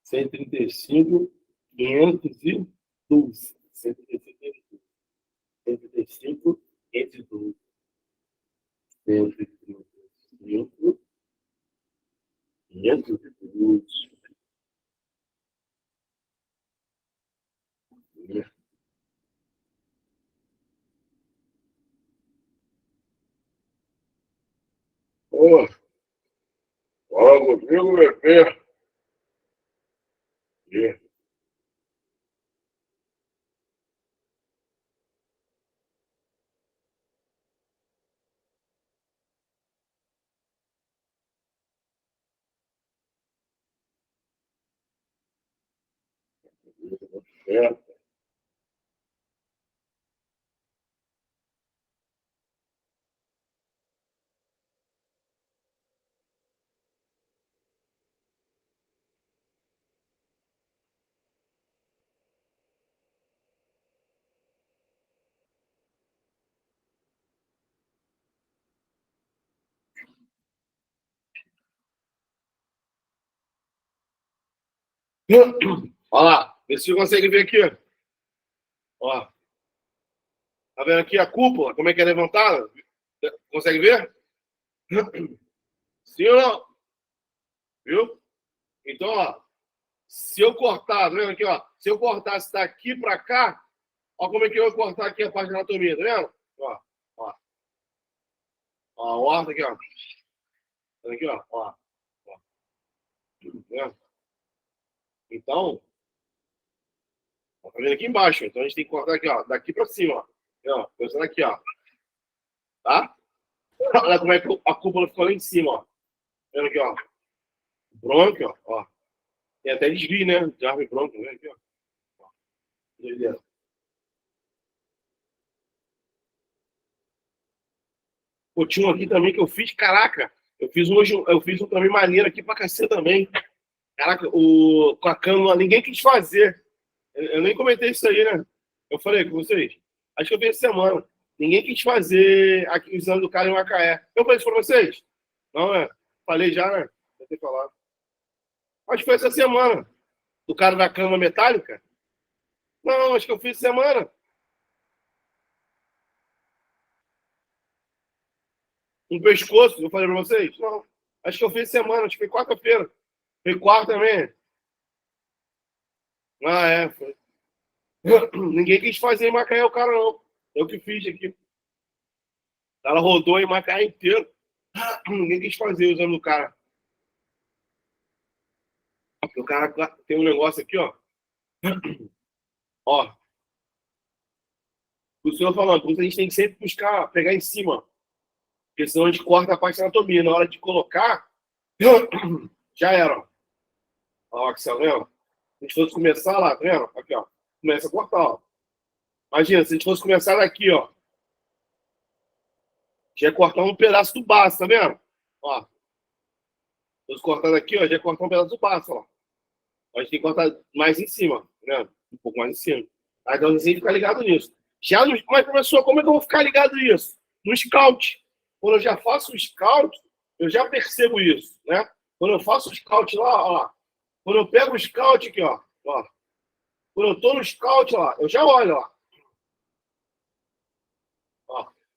135. 512. 135. 135. 512. 135. 512. Ô, fala comigo, bebê. Certo. Olha lá, vê se você consegue ver aqui. Ó, tá vendo aqui a cúpula? Como é que é levantada? Consegue ver? Sim ou não? Viu? Então, ó, se eu cortar, tá vendo aqui, ó? Se eu cortasse daqui pra cá, ó como é que eu vou cortar aqui a parte da anatomia, tá vendo? Ó. Ó, a horta aqui, ó. Tá vendo aqui, ó. Tá vendo? Então, ó, tá vendo aqui embaixo? Então a gente tem que cortar aqui, ó. Daqui pra cima, ó. Ó, começando aqui, ó. Tá? Olha como é que a cúpula ficou lá em cima, ó. Tá vendo aqui, ó. Bronco, ó. Tem até desvio, né? De árvore bronca, né? Aqui, ó. Beleza. Pô, tinha um aqui também que eu fiz, caraca. Eu fiz um também maneiro aqui pra cacete também. Caraca, com a cama, ninguém quis fazer. Eu nem comentei isso aí, né? Eu falei com vocês. Acho que eu vi essa semana. Ninguém quis fazer aqui o exame do cara em Macaé. Eu falei isso pra vocês? Não, é? Falei já, né? Vou ter falado. Acho que foi essa semana. Do cara da cama metálica? Não, acho que eu fiz essa semana. Um pescoço, eu falei pra vocês? Não. Acho que eu fiz essa semana, acho que foi quarta-feira. Foi quarta também. Ah, é, foi. Ninguém quis fazer em Macaé o cara, não. Eu que fiz aqui. O cara rodou em Macaé inteiro. Ninguém quis fazer o exame do cara. O cara tem um negócio aqui, ó. Ó. O senhor falando, por isso a gente tem que sempre buscar, pegar em cima. Porque senão a gente corta a parte da anatomia. Na hora de colocar, já era, ó. Ó, Axel, lembra? Se a gente fosse começar lá, tá vendo? Aqui, ó. Começa a cortar, ó. Imagina, se a gente fosse começar daqui, ó. Já ia cortar um pedaço do baço, tá vendo? Ó. Se fosse cortar daqui, ó, já ia cortar um pedaço do baço, ó. A gente tem que cortar mais em cima, né? Um pouco mais em cima. Aí então você tem que ficar ligado nisso. Já no, mas, professor, como é que eu vou ficar ligado nisso? No scout. Quando eu já faço o scout, eu já percebo isso, né? Quando eu faço o scout lá, ó. Quando eu pego o scout aqui, ó. Quando eu tô no scout lá, eu já olho, ó.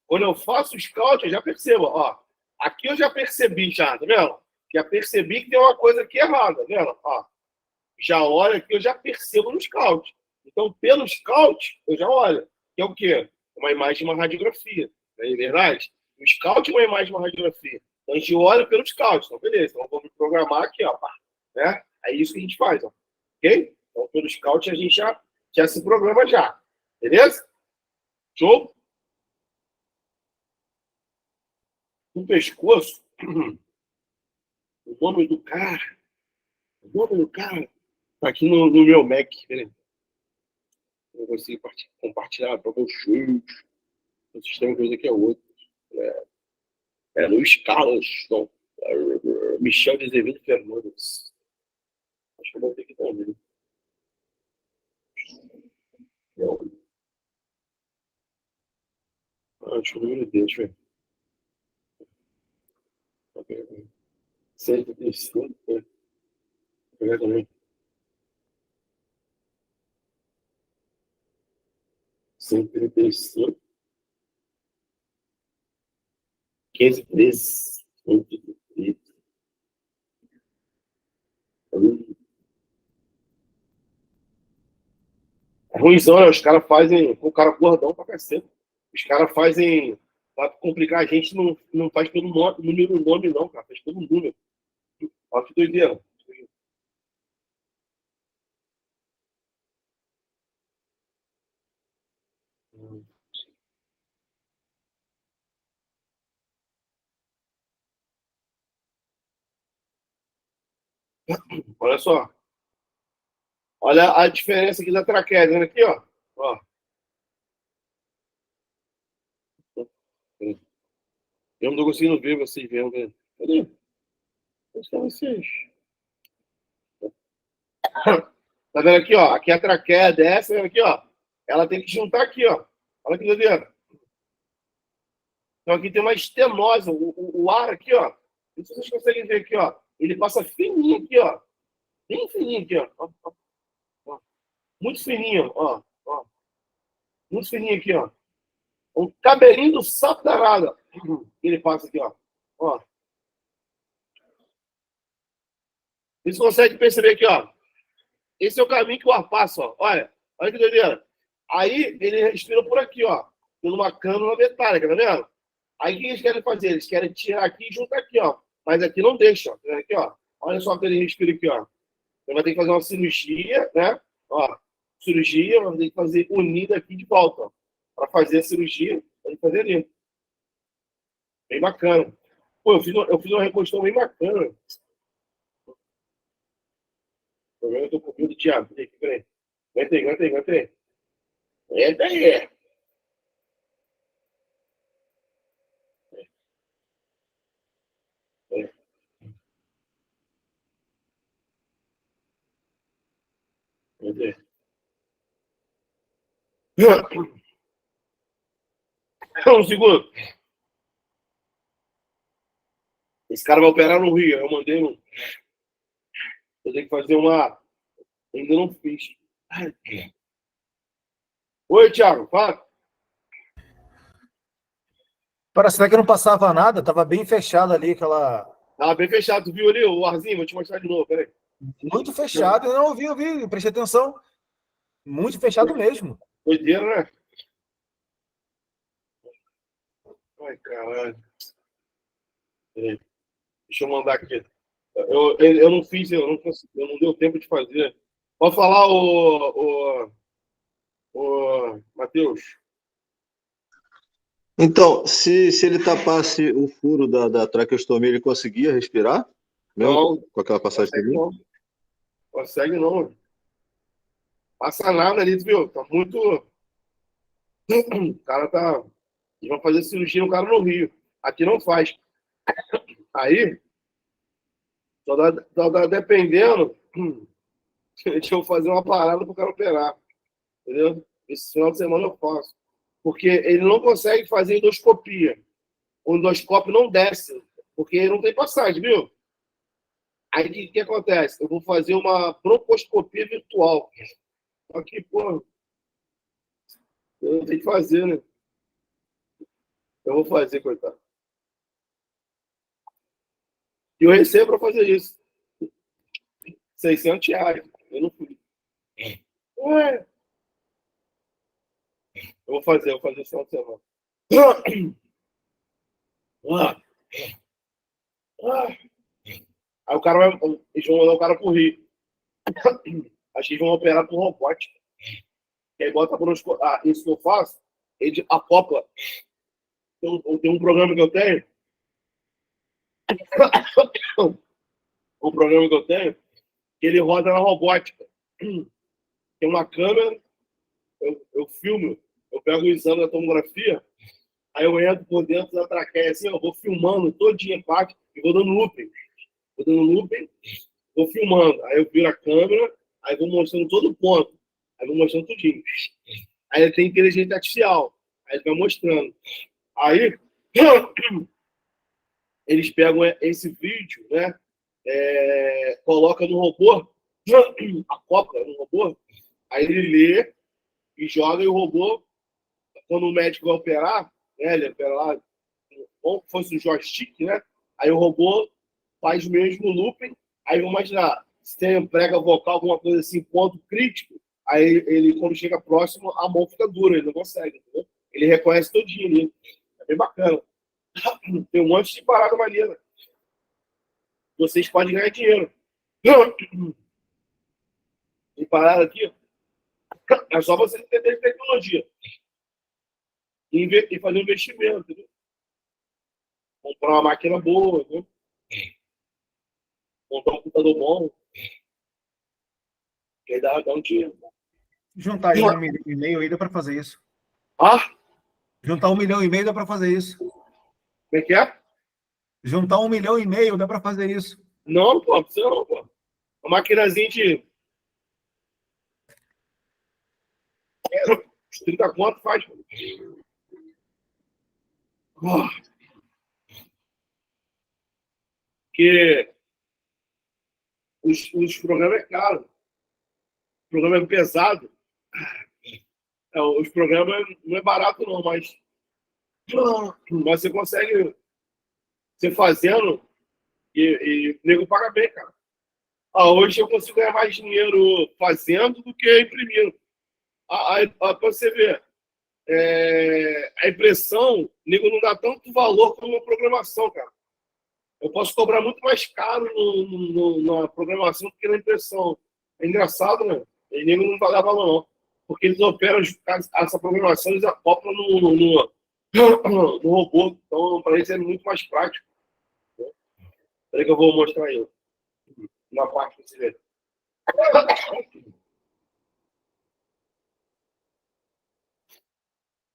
Quando eu faço o scout, eu já percebo, ó. Aqui eu já percebi já, tá vendo? Já percebi que tem uma coisa aqui errada, tá vendo? Ó. Já olho aqui, eu já percebo no scout. Então, pelo scout, eu já olho. Que é o quê? Uma imagem de uma radiografia. Não é verdade? O scout é uma imagem de uma radiografia. Então, a gente olha pelo scout. Então, beleza. Então, vamos programar aqui, ó. Né? É isso que a gente faz, ó. Ok? Então, pelo scout, a gente já se programa já. Beleza? Show? No pescoço, o nome do cara tá aqui no meu Mac. Peraí. Eu consigo compartilhar para vocês. O sistema que eu uso aqui é outro. Luiz Carlos. Não. Michel de Azevedo Fernandes. Acho que eu vou ter que também. Acho que o número dele, deixa eu ver. 135. Vou pegar também. 135. 513. 133. É ruimzão, né? Os caras fazem. O cara gordão pra cacete. Os caras fazem. Pra complicar a gente, não faz pelo nome, não, cara. Faz pelo número. Olha que doideira. Olha só. Olha a diferença aqui da traqueia. Vendo aqui, ó. Ó. Eu não tô conseguindo ver vocês vendo. Né? Cadê? Onde estão vocês? Tá vendo aqui, ó? Aqui a traqueia dessa, vendo aqui, ó. Ela tem que juntar aqui, ó. Olha que doideira. Então aqui tem uma estenose. O ar aqui, ó. Não sei se vocês conseguem ver aqui, ó. Ele passa fininho aqui, ó. Bem fininho aqui, ó. Ó. Muito fininho, ó. Ó. Muito fininho aqui, ó. Um cabelinho do sapo danado. Ele passa aqui, ó. Ó. Vocês conseguem perceber aqui, ó. Esse é o caminho que o ar passa, ó. Olha que doideira. Aí ele respira por aqui, ó. Por uma cânula metálica, tá vendo? Aí o que eles querem fazer? Eles querem tirar aqui e juntar aqui, ó. Mas aqui não deixa, ó. Tá vendo aqui, ó? Olha só que ele respira aqui, ó. Ele vai ter que fazer uma cirurgia, né? Ó. Cirurgia, vai ter que fazer unida aqui de volta, ó. Para fazer a cirurgia, vai fazer ali. Bem bacana. Pô, eu fiz uma reconstrução bem bacana. Eu tô com medo de diabo. Peraí. Aguenta aí. Entra aí. Um segundo. Esse cara vai operar no Rio. Eu mandei no. Eu tenho que fazer uma. Ainda não fiz. Oi, Thiago. Fala. Parece que não passava nada, tava bem fechado ali, aquela. Tava bem fechado. Tu viu ali o arzinho? Vou te mostrar de novo. Peraí. Muito fechado. Não, eu vi, prestei atenção. Muito fechado mesmo. Doideira, né? Ai, caralho. Peraí. Deixa eu mandar aqui. Eu não fiz, eu não consegui, eu não deu tempo de fazer. Pode falar, o Matheus. Então, se ele tapasse o furo da traqueostomia, ele conseguia respirar? Mesmo Não, com aquela passagem consegue ali? não. Consegue não. Passa nada ali, tu viu? Tá muito. O cara tá. Eles vão fazer cirurgia no cara no Rio. Aqui não faz. Aí, só dá dependendo. Deixa eu fazer uma parada pro cara operar. Entendeu? Esse final de semana eu faço. Porque ele não consegue fazer endoscopia. O endoscópio não desce. Porque ele não tem passagem, viu? Aí o que acontece? Eu vou fazer uma broncoscopia virtual. Só que, pô, eu tenho que fazer, né? Eu vou fazer, coitado. E eu recebo para fazer isso. R$ 600. Eu não fui. Ué, eu vou fazer esse final de semana. Ah, ah. Aí o cara vai. Eles vão mandar o cara pro Rio. Acho que eles vão operar por robótica. E aí bota por isso que eu faço, ele acopla. Tem um programa que eu tenho. Um programa que eu tenho, que ele roda na robótica. Tem uma câmera, eu filmo, eu pego o exame da tomografia, aí eu entro por dentro da traqueia, assim, eu vou filmando todinha a parte e vou dando looping. Vou dando looping, vou filmando. Aí eu viro a câmera, aí vou mostrando todo o ponto. Aí vou mostrando tudinho. Aí ele tem inteligência artificial. Aí ele vai mostrando. Aí eles pegam esse vídeo, né? Coloca no robô, acopla no robô, aí ele lê e joga e o robô, quando o médico vai operar, né, ele opera lá, como se fosse um joystick, né? Aí o robô faz o mesmo looping, aí vamos imaginar, se tem prega vocal, alguma coisa assim, ponto crítico, aí ele, quando chega próximo, a mão fica dura, ele não consegue, entendeu? Ele reconhece todinho ali. É bem bacana. Tem um monte de parada maneira. Vocês podem ganhar dinheiro. E parada aqui, é só você entender tecnologia. E fazer um investimento, entendeu? Comprar uma máquina boa, entendeu? Comprar um computador bom, que aí dá um dinheiro. Juntar aí 1,5 milhão aí dá para fazer isso. Ah, Juntar 1,5 milhão dá para fazer isso. como é que é? Juntar 1,5 milhão dá para fazer isso. Não, pô, precisa não, pô. Uma maquinazinha de 30 conto faz. Oh, porque os programas é caro. O programa é pesado. Os programas não é barato, não, mas você consegue você fazendo e o nego paga bem, cara. Hoje eu consigo ganhar mais dinheiro fazendo do que imprimindo. Pra você ver, a impressão, o nego não dá tanto valor como a programação, cara. Eu posso cobrar muito mais caro na programação do que na impressão. É engraçado, né? E nego não vai dar valor, não. Porque eles operam essa programação, eles acoplam no robô. Então, para eles é muito mais prático. Peraí que eu vou mostrar aí. Na parte que você vê.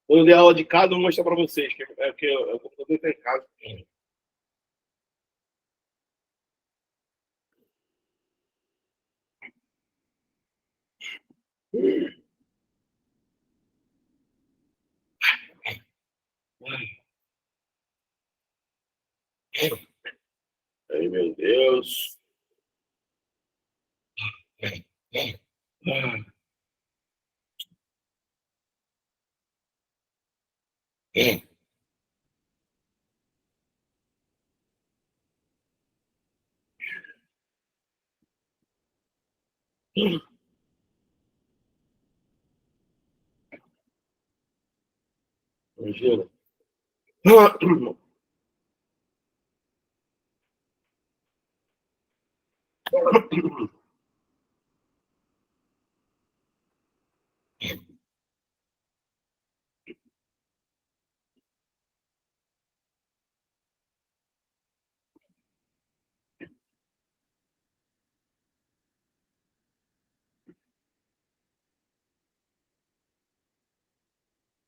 Quando eu der aula de casa, eu vou mostrar para vocês. Que eu vou tentar em casa. Ai, meu Deus. Imagina.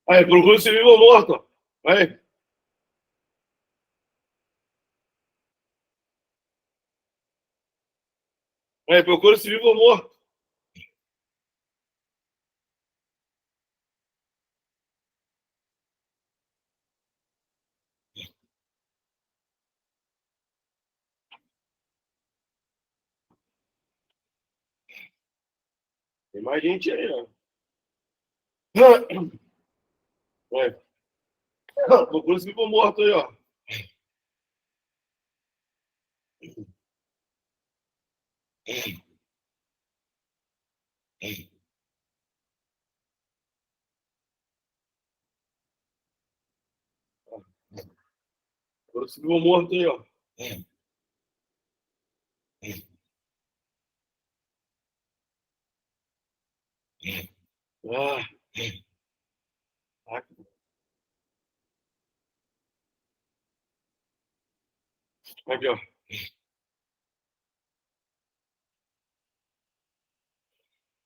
Aí, procura se vivo ou morto. Aí. Aí, procura se vivo ou morto. Tem mais gente aí, ó. Aí. Procura se vivo ou morto aí, ó. Procura se vivo ou morto aí, ó. Ah, aqui, ó.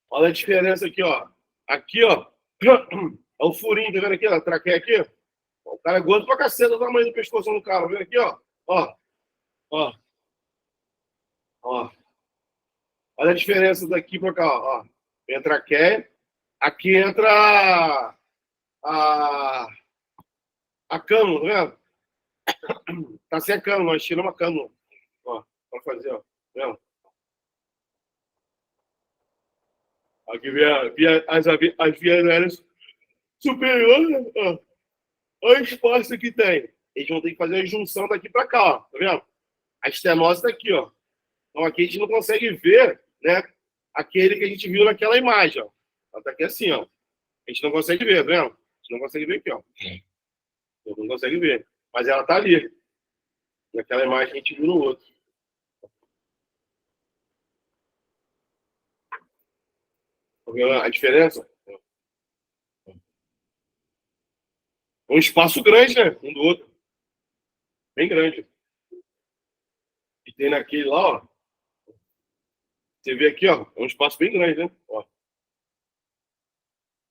Olha a diferença aqui, ó. Aqui, ó. É o furinho, tá vendo aqui, ó? A traqueia aqui. O cara é gordo pra caceta, o tamanho do pescoço do cara. Tá vendo aqui, ó? Ó, ó, ó. Olha a diferença daqui pra cá, ó. Entra a traqueia. Aqui entra a cano, tá vendo? Tá sem a cano, nós tiramos a cano. Ó, pra fazer, ó. Tá vendo? Aqui vem as vias aéreas superiores, ó. Olha o espaço que tem. Eles vão ter que fazer a junção daqui para cá, ó. Tá vendo? A estenose está aqui, ó. Então aqui a gente não consegue ver, né? Aquele que a gente viu naquela imagem, ó. Ela tá aqui assim, ó. A gente não consegue ver, tá vendo? A gente não consegue ver aqui, ó. Não consegue ver. Mas ela tá ali. Naquela imagem que a gente viu no outro. Tá vendo a diferença? É um espaço grande, né? Um do outro. Bem grande. E tem naquele lá, ó. Você vê aqui, ó. É um espaço bem grande, né? Ó.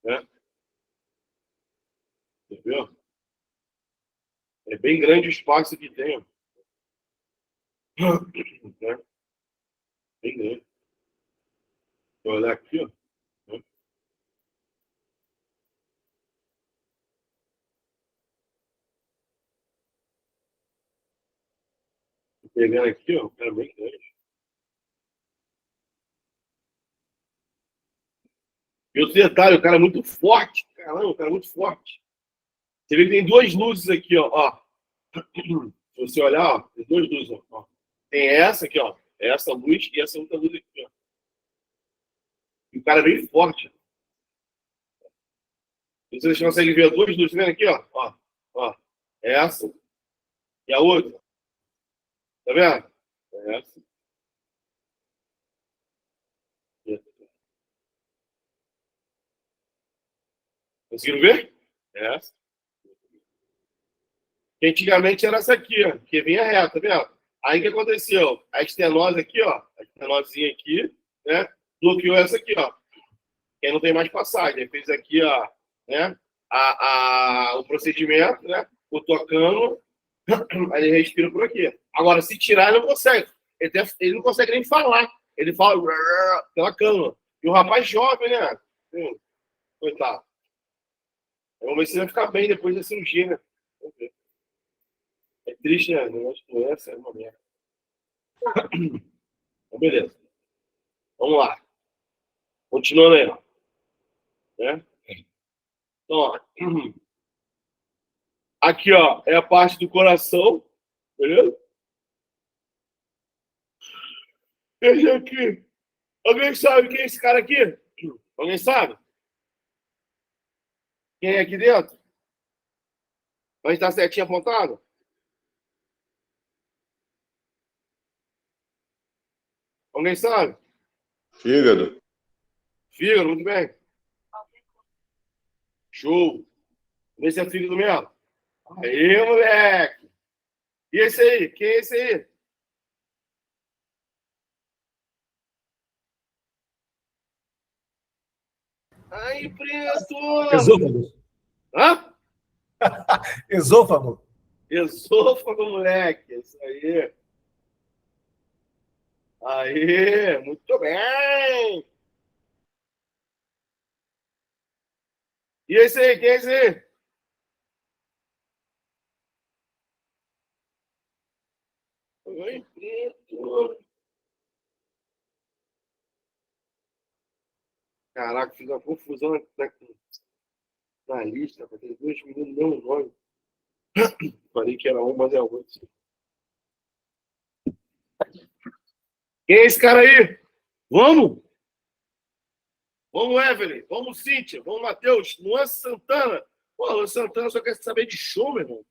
Né? Você vê, ó? É bem grande o espaço que tem, ó. Né? Bem grande. Vou olhar aqui, ó. Né? Pegando aqui, ó. É bem grande. E outro detalhe, o cara é muito forte. Caramba, o cara é muito forte. Você vê que tem duas luzes aqui, ó. Se você olhar, ó, tem duas luzes, ó. Tem essa aqui, ó. Essa luz e essa outra luz aqui, ó. E o cara é bem forte. Vocês conseguem ver duas luzes, tá vendo aqui, ó? Ó. Essa e a outra. Tá vendo? Essa. Conseguiram ver? Essa. Que antigamente era essa aqui, ó, que vinha reta, tá vendo? Aí o que aconteceu? A estenose aqui, ó, a estenosinha aqui, né? Bloqueou essa aqui, ó. Que aí não tem mais passagem. Aí fez aqui, ó, né? O procedimento, né? O tocando, aí ele respira por aqui. Agora, se tirar, ele não consegue. Ele não consegue nem falar. Ele fala pela cama. E o rapaz jovem, né? Coitado. Vamos ver se ele vai ficar bem depois da cirurgia, né? Vamos ver. É triste, né? O negócio de doença é uma merda. Então, beleza. Vamos lá. Continuando aí, ó. Né? Então, ó. Aqui, ó, é a parte do coração. Beleza? Esse aqui. Alguém sabe quem é esse cara aqui? Alguém sabe? Quem é aqui dentro? Onde está a setinha apontada? Alguém sabe? Fígado. Fígado, muito bem. Show. Vê se é fígado mesmo. Aí, moleque. E esse aí? Quem é esse aí? Aí, preto. Esôfago. Hã? Esôfago. Esôfago, moleque. Isso aí. Aí, muito bem. E esse aí? Quem é esse aí? Oi, preto. Caraca, fiz uma confusão na lista, para ter dois meninos no mesmo nome. Falei que era um, mas é outro. Quem é esse cara aí? Vamos? Vamos, Evelyn. Vamos, Cíntia. Vamos, Matheus. Luan Santana. Pô, Luan Santana só quer saber de show, meu irmão.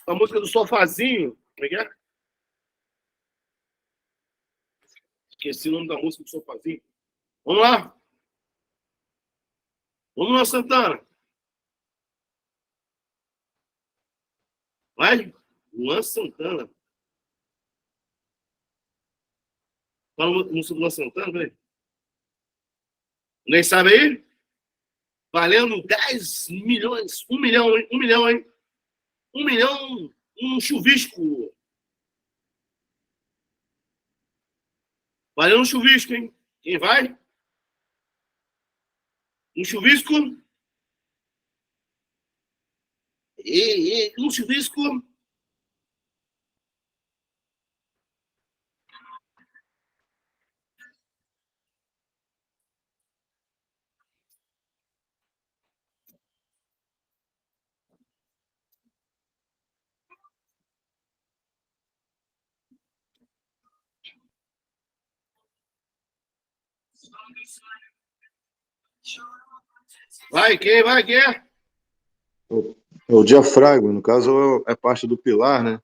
A música do Sofazinho. Como é que é? Esqueci o nome da música do Sofazinho. Vamos lá. Vamos, Luan Santana. Vai. Luan Santana. Fala a música do Luan Santana, velho. Ninguém sabe aí? Valendo 10 milhões. 1 milhão, hein? 1 milhão, hein? 1 milhão, um chuvisco. Valendo um chuvisco, hein? Quem vai? Um chuvisco. Um chuvisco. Vai, quem? Vai, quem é? É o diafragma, no caso, é parte do pilar, né?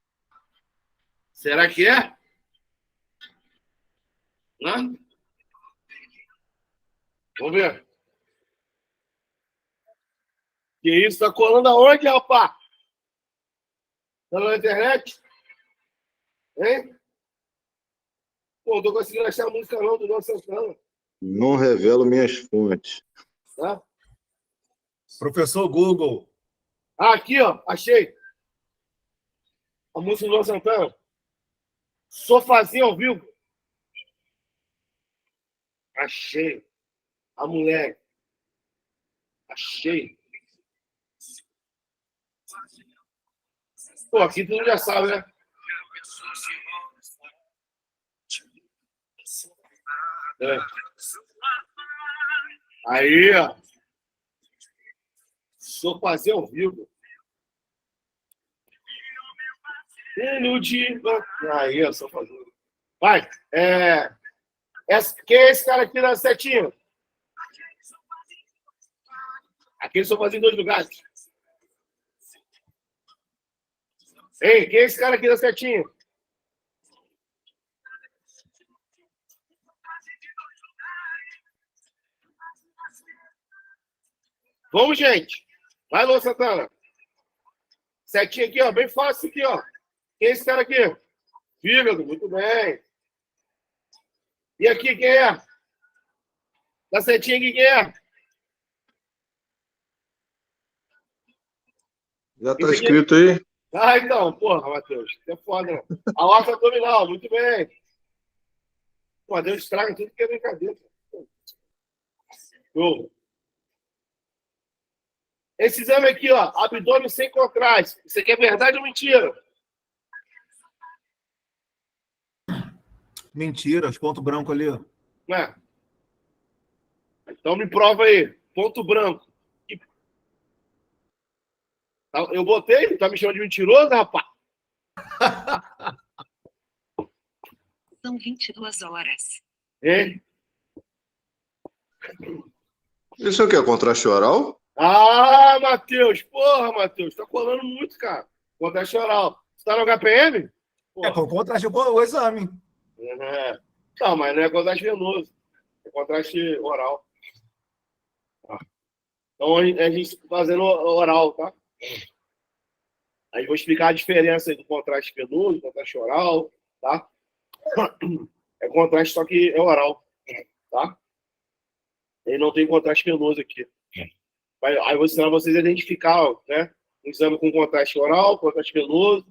Será que é? Hã? Vamos ver. Que isso? Tá colando aonde, rapaz? Tá na internet? Hein? Pô, não tô conseguindo achar a música não do nosso Santana. Não revelo minhas fontes. Tá? Professor Google. Ah, aqui, ó. Achei. A música do Luan Santana. Sofazinho ao vivo. Achei. A mulher. Achei. Pô, aqui tu já sabe, né? É. Aí, ó. Sofazinho ao vivo. Aí, ó, Sofazinho. Vai. Quem é esse cara aqui da setinha? Aquele Sofazinho em 2 lugares. Ei, quem é esse cara aqui da setinha? Vamos, gente. Vai, Luan Santana. Setinha aqui, ó. Bem fácil aqui, ó. Quem é esse cara aqui? Fígado, muito bem. E aqui, quem é? Da setinha aqui, quem é? Já tá escrito aí? Ah, então, porra, Matheus. É foda, né? A horta abdominal, muito bem. Pô, Deus estraga tudo que é brincadeira. Show. Esse exame aqui, ó, abdômen sem contraste. Isso aqui é verdade ou mentira? Mentira, os pontos brancos ali, ó. Não é? Então me prova aí. Ponto branco. Eu botei, tá me chamando de mentiroso, rapaz? São 22 horas. Hein? Isso é o que? É contraste oral? Ah, Matheus, porra, Matheus, tá colando muito, cara. Contraste oral. Você tá no HPM? É, com contraste o exame. É. Não, mas não é contraste venoso. É contraste oral. Então a gente tá fazendo oral, tá? Aí vou explicar a diferença aí do contraste venoso, contraste oral, tá? É contraste, só que é oral, tá? Ele não tem contraste venoso aqui. Aí vou ensinar vocês a identificar, né? Um exame com contraste oral, contraste venoso,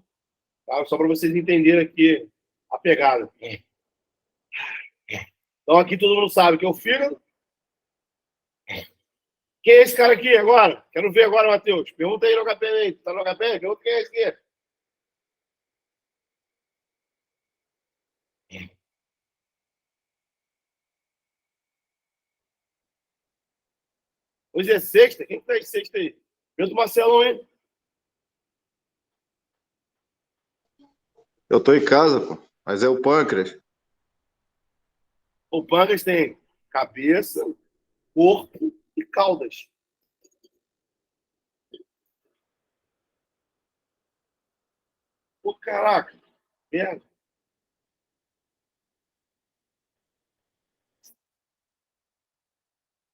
tá? Só para vocês entenderem aqui a pegada. Então aqui todo mundo sabe que é o fígado. Quem é esse cara aqui agora? Quero ver agora, Matheus. Pergunta aí no HPM aí. Tá no HPM? Pergunta quem é esse aqui. Hoje é sexta. Quem tá de sexta aí? Pergunta o Marcelão, hein? Eu tô em casa, pô. Mas é o pâncreas. O pâncreas tem cabeça, corpo e caudas. Pô, caraca. Merda.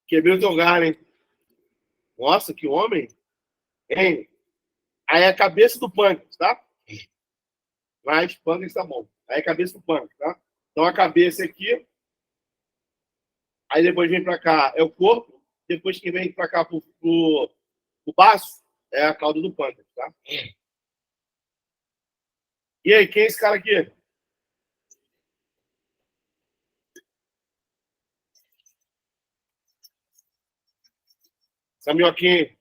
Quebrei o teu galho, hein? Nossa, que homem. Hein? Aí é a cabeça do pâncreas, tá? Mas pâncreas tá bom. Aí é a cabeça do pâncreas, tá? Então a cabeça aqui. Aí depois vem pra cá é o corpo. Depois que vem pra cá pro baço é a cauda do pâncreas, tá? E aí, quem é esse cara aqui? Essa minhoquinha.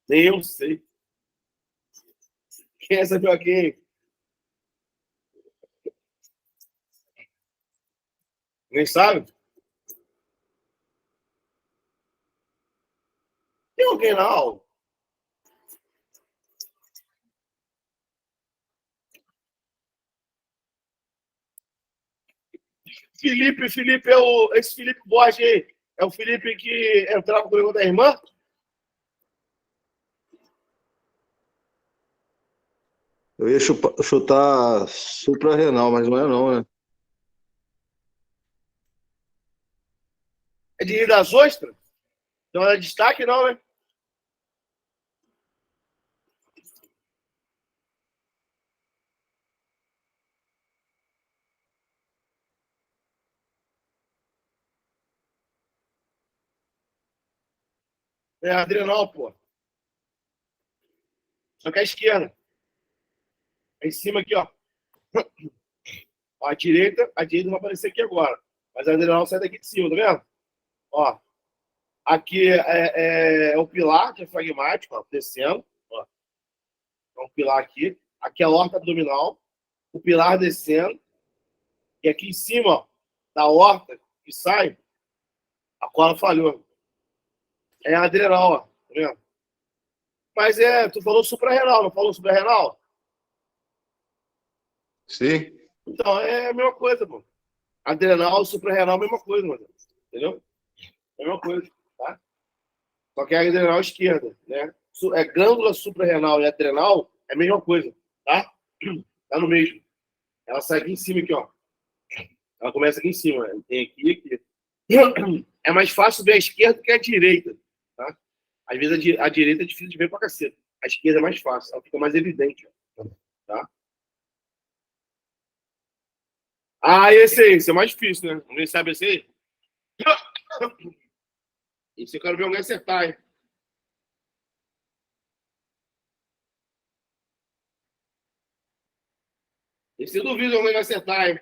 Nem eu sei. Quem é essa minhoquinha? Nem sabe? Tem alguém na aula? Felipe é esse Felipe Borges aí. É o Felipe que entrava com o da irmã? Eu ia chutar suprarrenal, mas não é não, né? É de Rio das Ostras? Então é destaque, não, né? É adrenal, pô. Só que é a esquerda. É em cima aqui, ó. A direita não vai aparecer aqui agora. Mas a adrenal sai daqui de cima, tá vendo? Ó. Aqui é o pilar diafragmático, ó, descendo. Ó. É um pilar aqui. Aqui é a horta abdominal. O pilar descendo. E aqui em cima, ó, da horta que sai, a cola falhou. É a adrenal, ó. Tá vendo? Mas tu falou suprarrenal, não falou suprarrenal? Sim. Então, é a mesma coisa, pô. Adrenal, suprarrenal, mesma coisa, mano. Entendeu? Mesma coisa, tá? Só que é a adrenal esquerda, né? É glândula suprarrenal e adrenal é a mesma coisa, tá? Tá no mesmo. Ela sai aqui em cima, aqui, ó. Ela começa aqui em cima. Tem aqui e aqui. É mais fácil ver a esquerda que a direita, tá? Às vezes a direita é difícil de ver pra caceta. A esquerda é mais fácil, ela fica mais evidente, ó. Tá? Ah, esse é mais difícil, né? Alguém sabe esse aí? Esse eu quero ver alguém acertar, hein? Esse eu duvido alguém vai acertar, hein?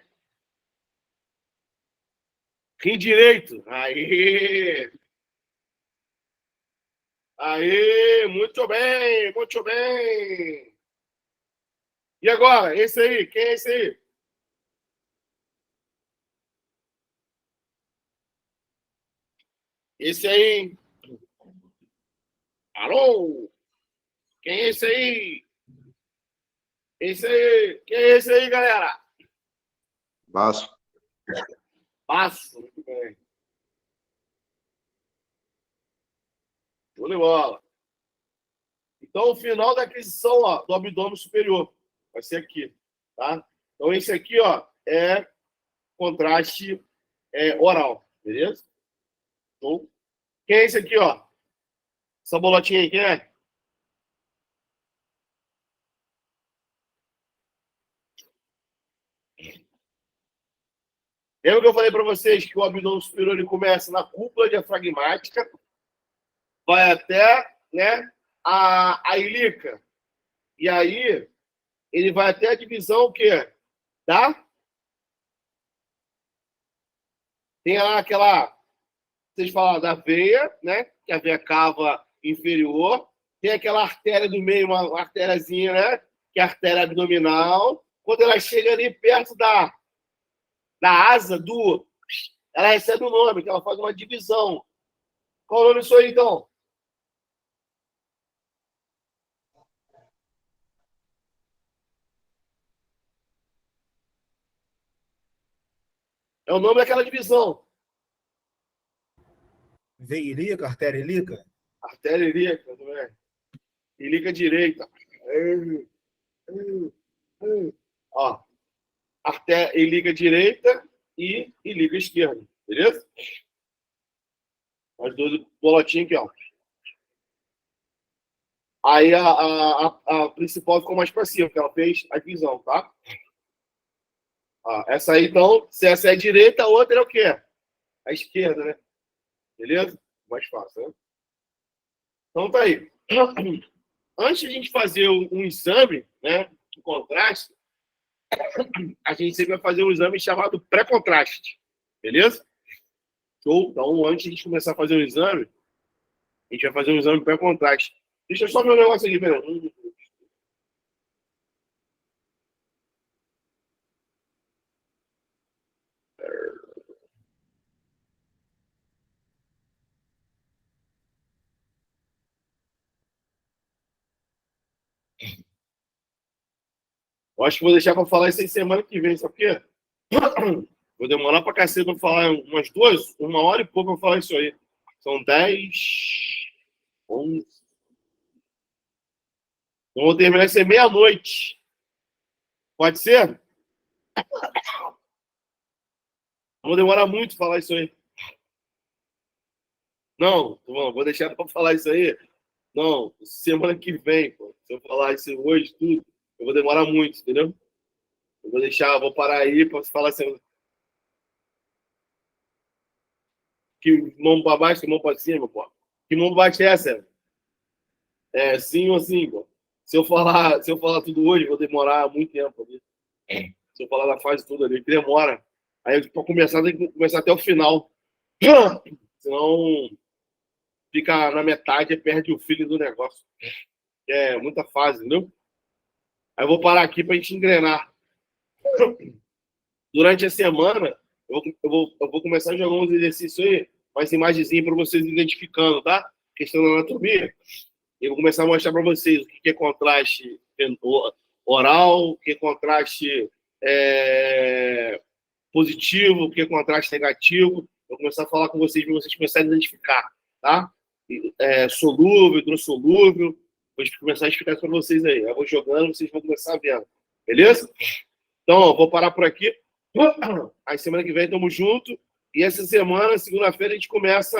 Rim direito. Aí. Aí, muito bem, muito bem. E agora, esse aí, quem é esse aí? Esse aí. Alô? Quem é esse aí? Esse aí. Quem é esse aí, galera? Passo. Passo. Muito bem. Show de bola. Então, o final da aquisição ó, do abdômen superior vai ser aqui, tá? Então, esse aqui, ó, é contraste oral, beleza? Então, quem é esse aqui, ó? Essa bolotinha aí, quem é? Lembra que eu falei para vocês que o abdômen superior ele começa na cúpula diafragmática, vai até, né, a ilíaca. E aí, ele vai até a divisão o quê? Da? Tem lá aquela, vocês falaram da veia, né? Que é a veia cava inferior. Tem aquela artéria do meio, uma artériazinha, né? Que é a artéria abdominal. Quando ela chega ali perto da asa do... Ela recebe o nome, que ela faz uma divisão. Qual o nome disso aí, então? É o nome daquela divisão. Veia ilíaca, artéria ilíaca. Artéria ilíaca, também. Ilíaca direita. Ó, artéria ilíaca direita e ilíaca esquerda. Beleza? As duas bolotinhas aqui, ó. Aí a principal ficou mais pra cima, porque ela fez a divisão, tá? Ó, essa aí, então, se essa é a direita, a outra é o quê? A esquerda, né? Beleza? Mais fácil, né? Então tá aí. Antes de a gente fazer um exame, né, de contraste, a gente sempre vai fazer um exame chamado pré-contraste. Beleza? Show? Então, antes de a gente começar a fazer o exame, a gente vai fazer um exame pré-contraste. Deixa eu só ver um negócio aqui, peraí. Eu acho que vou deixar para falar isso aí semana que vem, sabe por quê? Vou demorar para cacete para falar umas 1 hora e pouco para falar isso aí. São 10, 11. Então vou terminar isso aí meia-noite. Pode ser? Não vou demorar muito para falar isso aí. Não, vou deixar para falar isso aí. Não, semana que vem, pô. Se eu falar isso hoje, tudo, eu vou demorar muito, entendeu? Eu vou deixar, vou parar aí para falar assim. Que mão para baixo, que mão para cima, pô. Que mão para baixo é essa? É sim ou sim, pô. Se eu falar tudo hoje, vou demorar muito tempo ali. Se eu falar da fase toda ali, que demora. Aí, para começar, tem que começar até o final. Senão, fica na metade e perde o feeling do negócio. É muita fase, entendeu? Aí eu vou parar aqui para a gente engrenar. Durante a semana, eu vou começar a jogar uns exercícios aí, umas imagenzinhas para vocês identificando, tá? Questão da anatomia. Eu vou começar a mostrar para vocês o que é contraste oral, o que é contraste positivo, o que é contraste negativo. Vou começar a falar com vocês para vocês começarem a identificar, tá? Solúvel, hidrossolúvel. Vou começar a explicar isso para vocês aí. Eu vou jogando, vocês vão começar vendo. Beleza? Então, ó, vou parar por aqui. Aí semana que vem estamos juntos. E essa semana, segunda-feira, a gente começa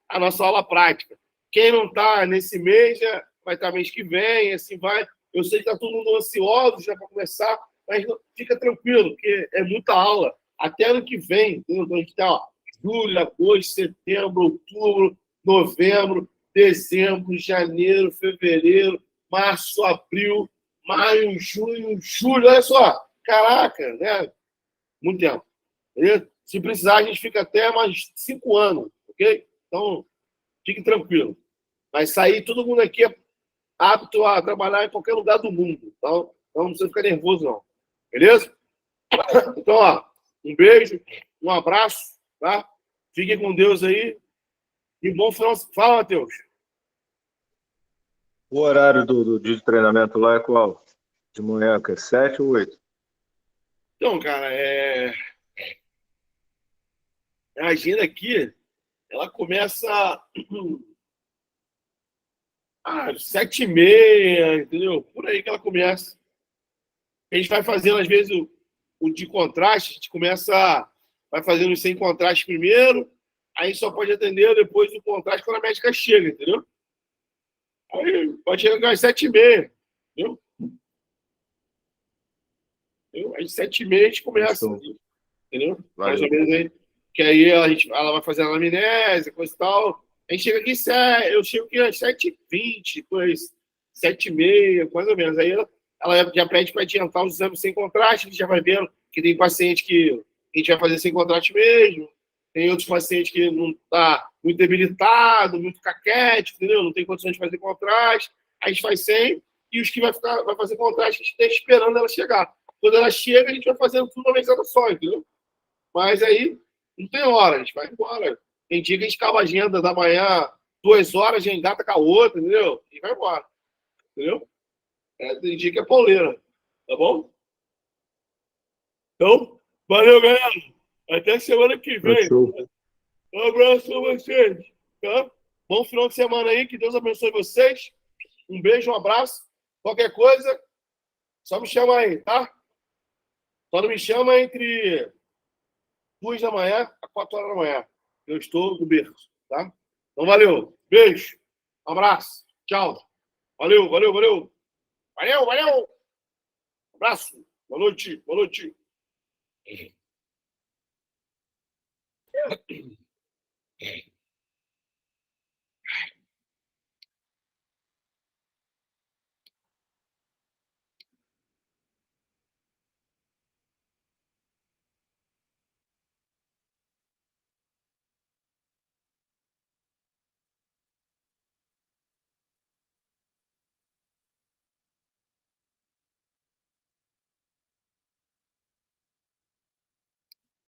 a nossa aula prática. Quem não está nesse mês já vai estar mês que vem, assim vai. Eu sei que está todo mundo ansioso já para começar, mas fica tranquilo, porque é muita aula. Até ano que vem, entendeu? Então, a gente está julho, agosto, setembro, outubro, novembro, dezembro, janeiro, fevereiro, março, abril, maio, junho, julho. Olha só, caraca, né? Muito tempo. Beleza? Se precisar, a gente fica até mais 5 anos, ok? Então, fique tranquilo. Vai sair, todo mundo aqui é apto a trabalhar em qualquer lugar do mundo. Então não precisa ficar nervoso, não. Beleza? Então, ó, um beijo, um abraço, tá? Fiquem com Deus aí. E bom final. Fala, Matheus. O horário do dia de treinamento lá é qual? De manhã, que é 7 ou 8? Então, cara, a agenda aqui, ela começa às 7h30, entendeu? Por aí que ela começa. A gente vai fazendo, às vezes, o de contraste, a gente vai fazendo sem contraste primeiro, aí só pode atender depois do contraste quando a médica chega, entendeu? Aí pode chegar às 7h30, entendeu? Às 7h30 a gente começa, entendeu? Mais ou menos aí. Que aí ela vai fazer a anamnese, coisa e tal. A gente chega aqui, eu chego aqui às 7h20, depois 7h30, mais ou menos. Aí ela já pede para adiantar os exames sem contraste, a gente já vai vendo que tem paciente que a gente vai fazer sem contraste mesmo, tem outros pacientes que não está muito debilitado, muito caquético, entendeu? Não tem condições de fazer contraste, a gente faz sem, e os que vai fazer contraste, a gente está esperando ela chegar. Quando ela chega, a gente vai fazendo tudo uma vezada só, entendeu? Mas aí não tem hora, a gente vai embora. Tem dia que a gente acaba a agenda da manhã, 2 horas, a gente engata com a outra, entendeu? E vai embora, entendeu? Tem dia que é pauleira, tá bom? Então, valeu, galera. Até semana que vem. Um abraço pra vocês, tá? Bom final de semana aí, que Deus abençoe vocês. Um beijo, um abraço. Qualquer coisa, só me chama aí, tá? Só não me chama entre 2 da manhã a 4 horas da manhã. Eu estou no berço, tá? Então, valeu. Beijo. Um abraço. Tchau. Valeu, valeu, valeu. Valeu, valeu. Abraço. Boa noite. Boa noite.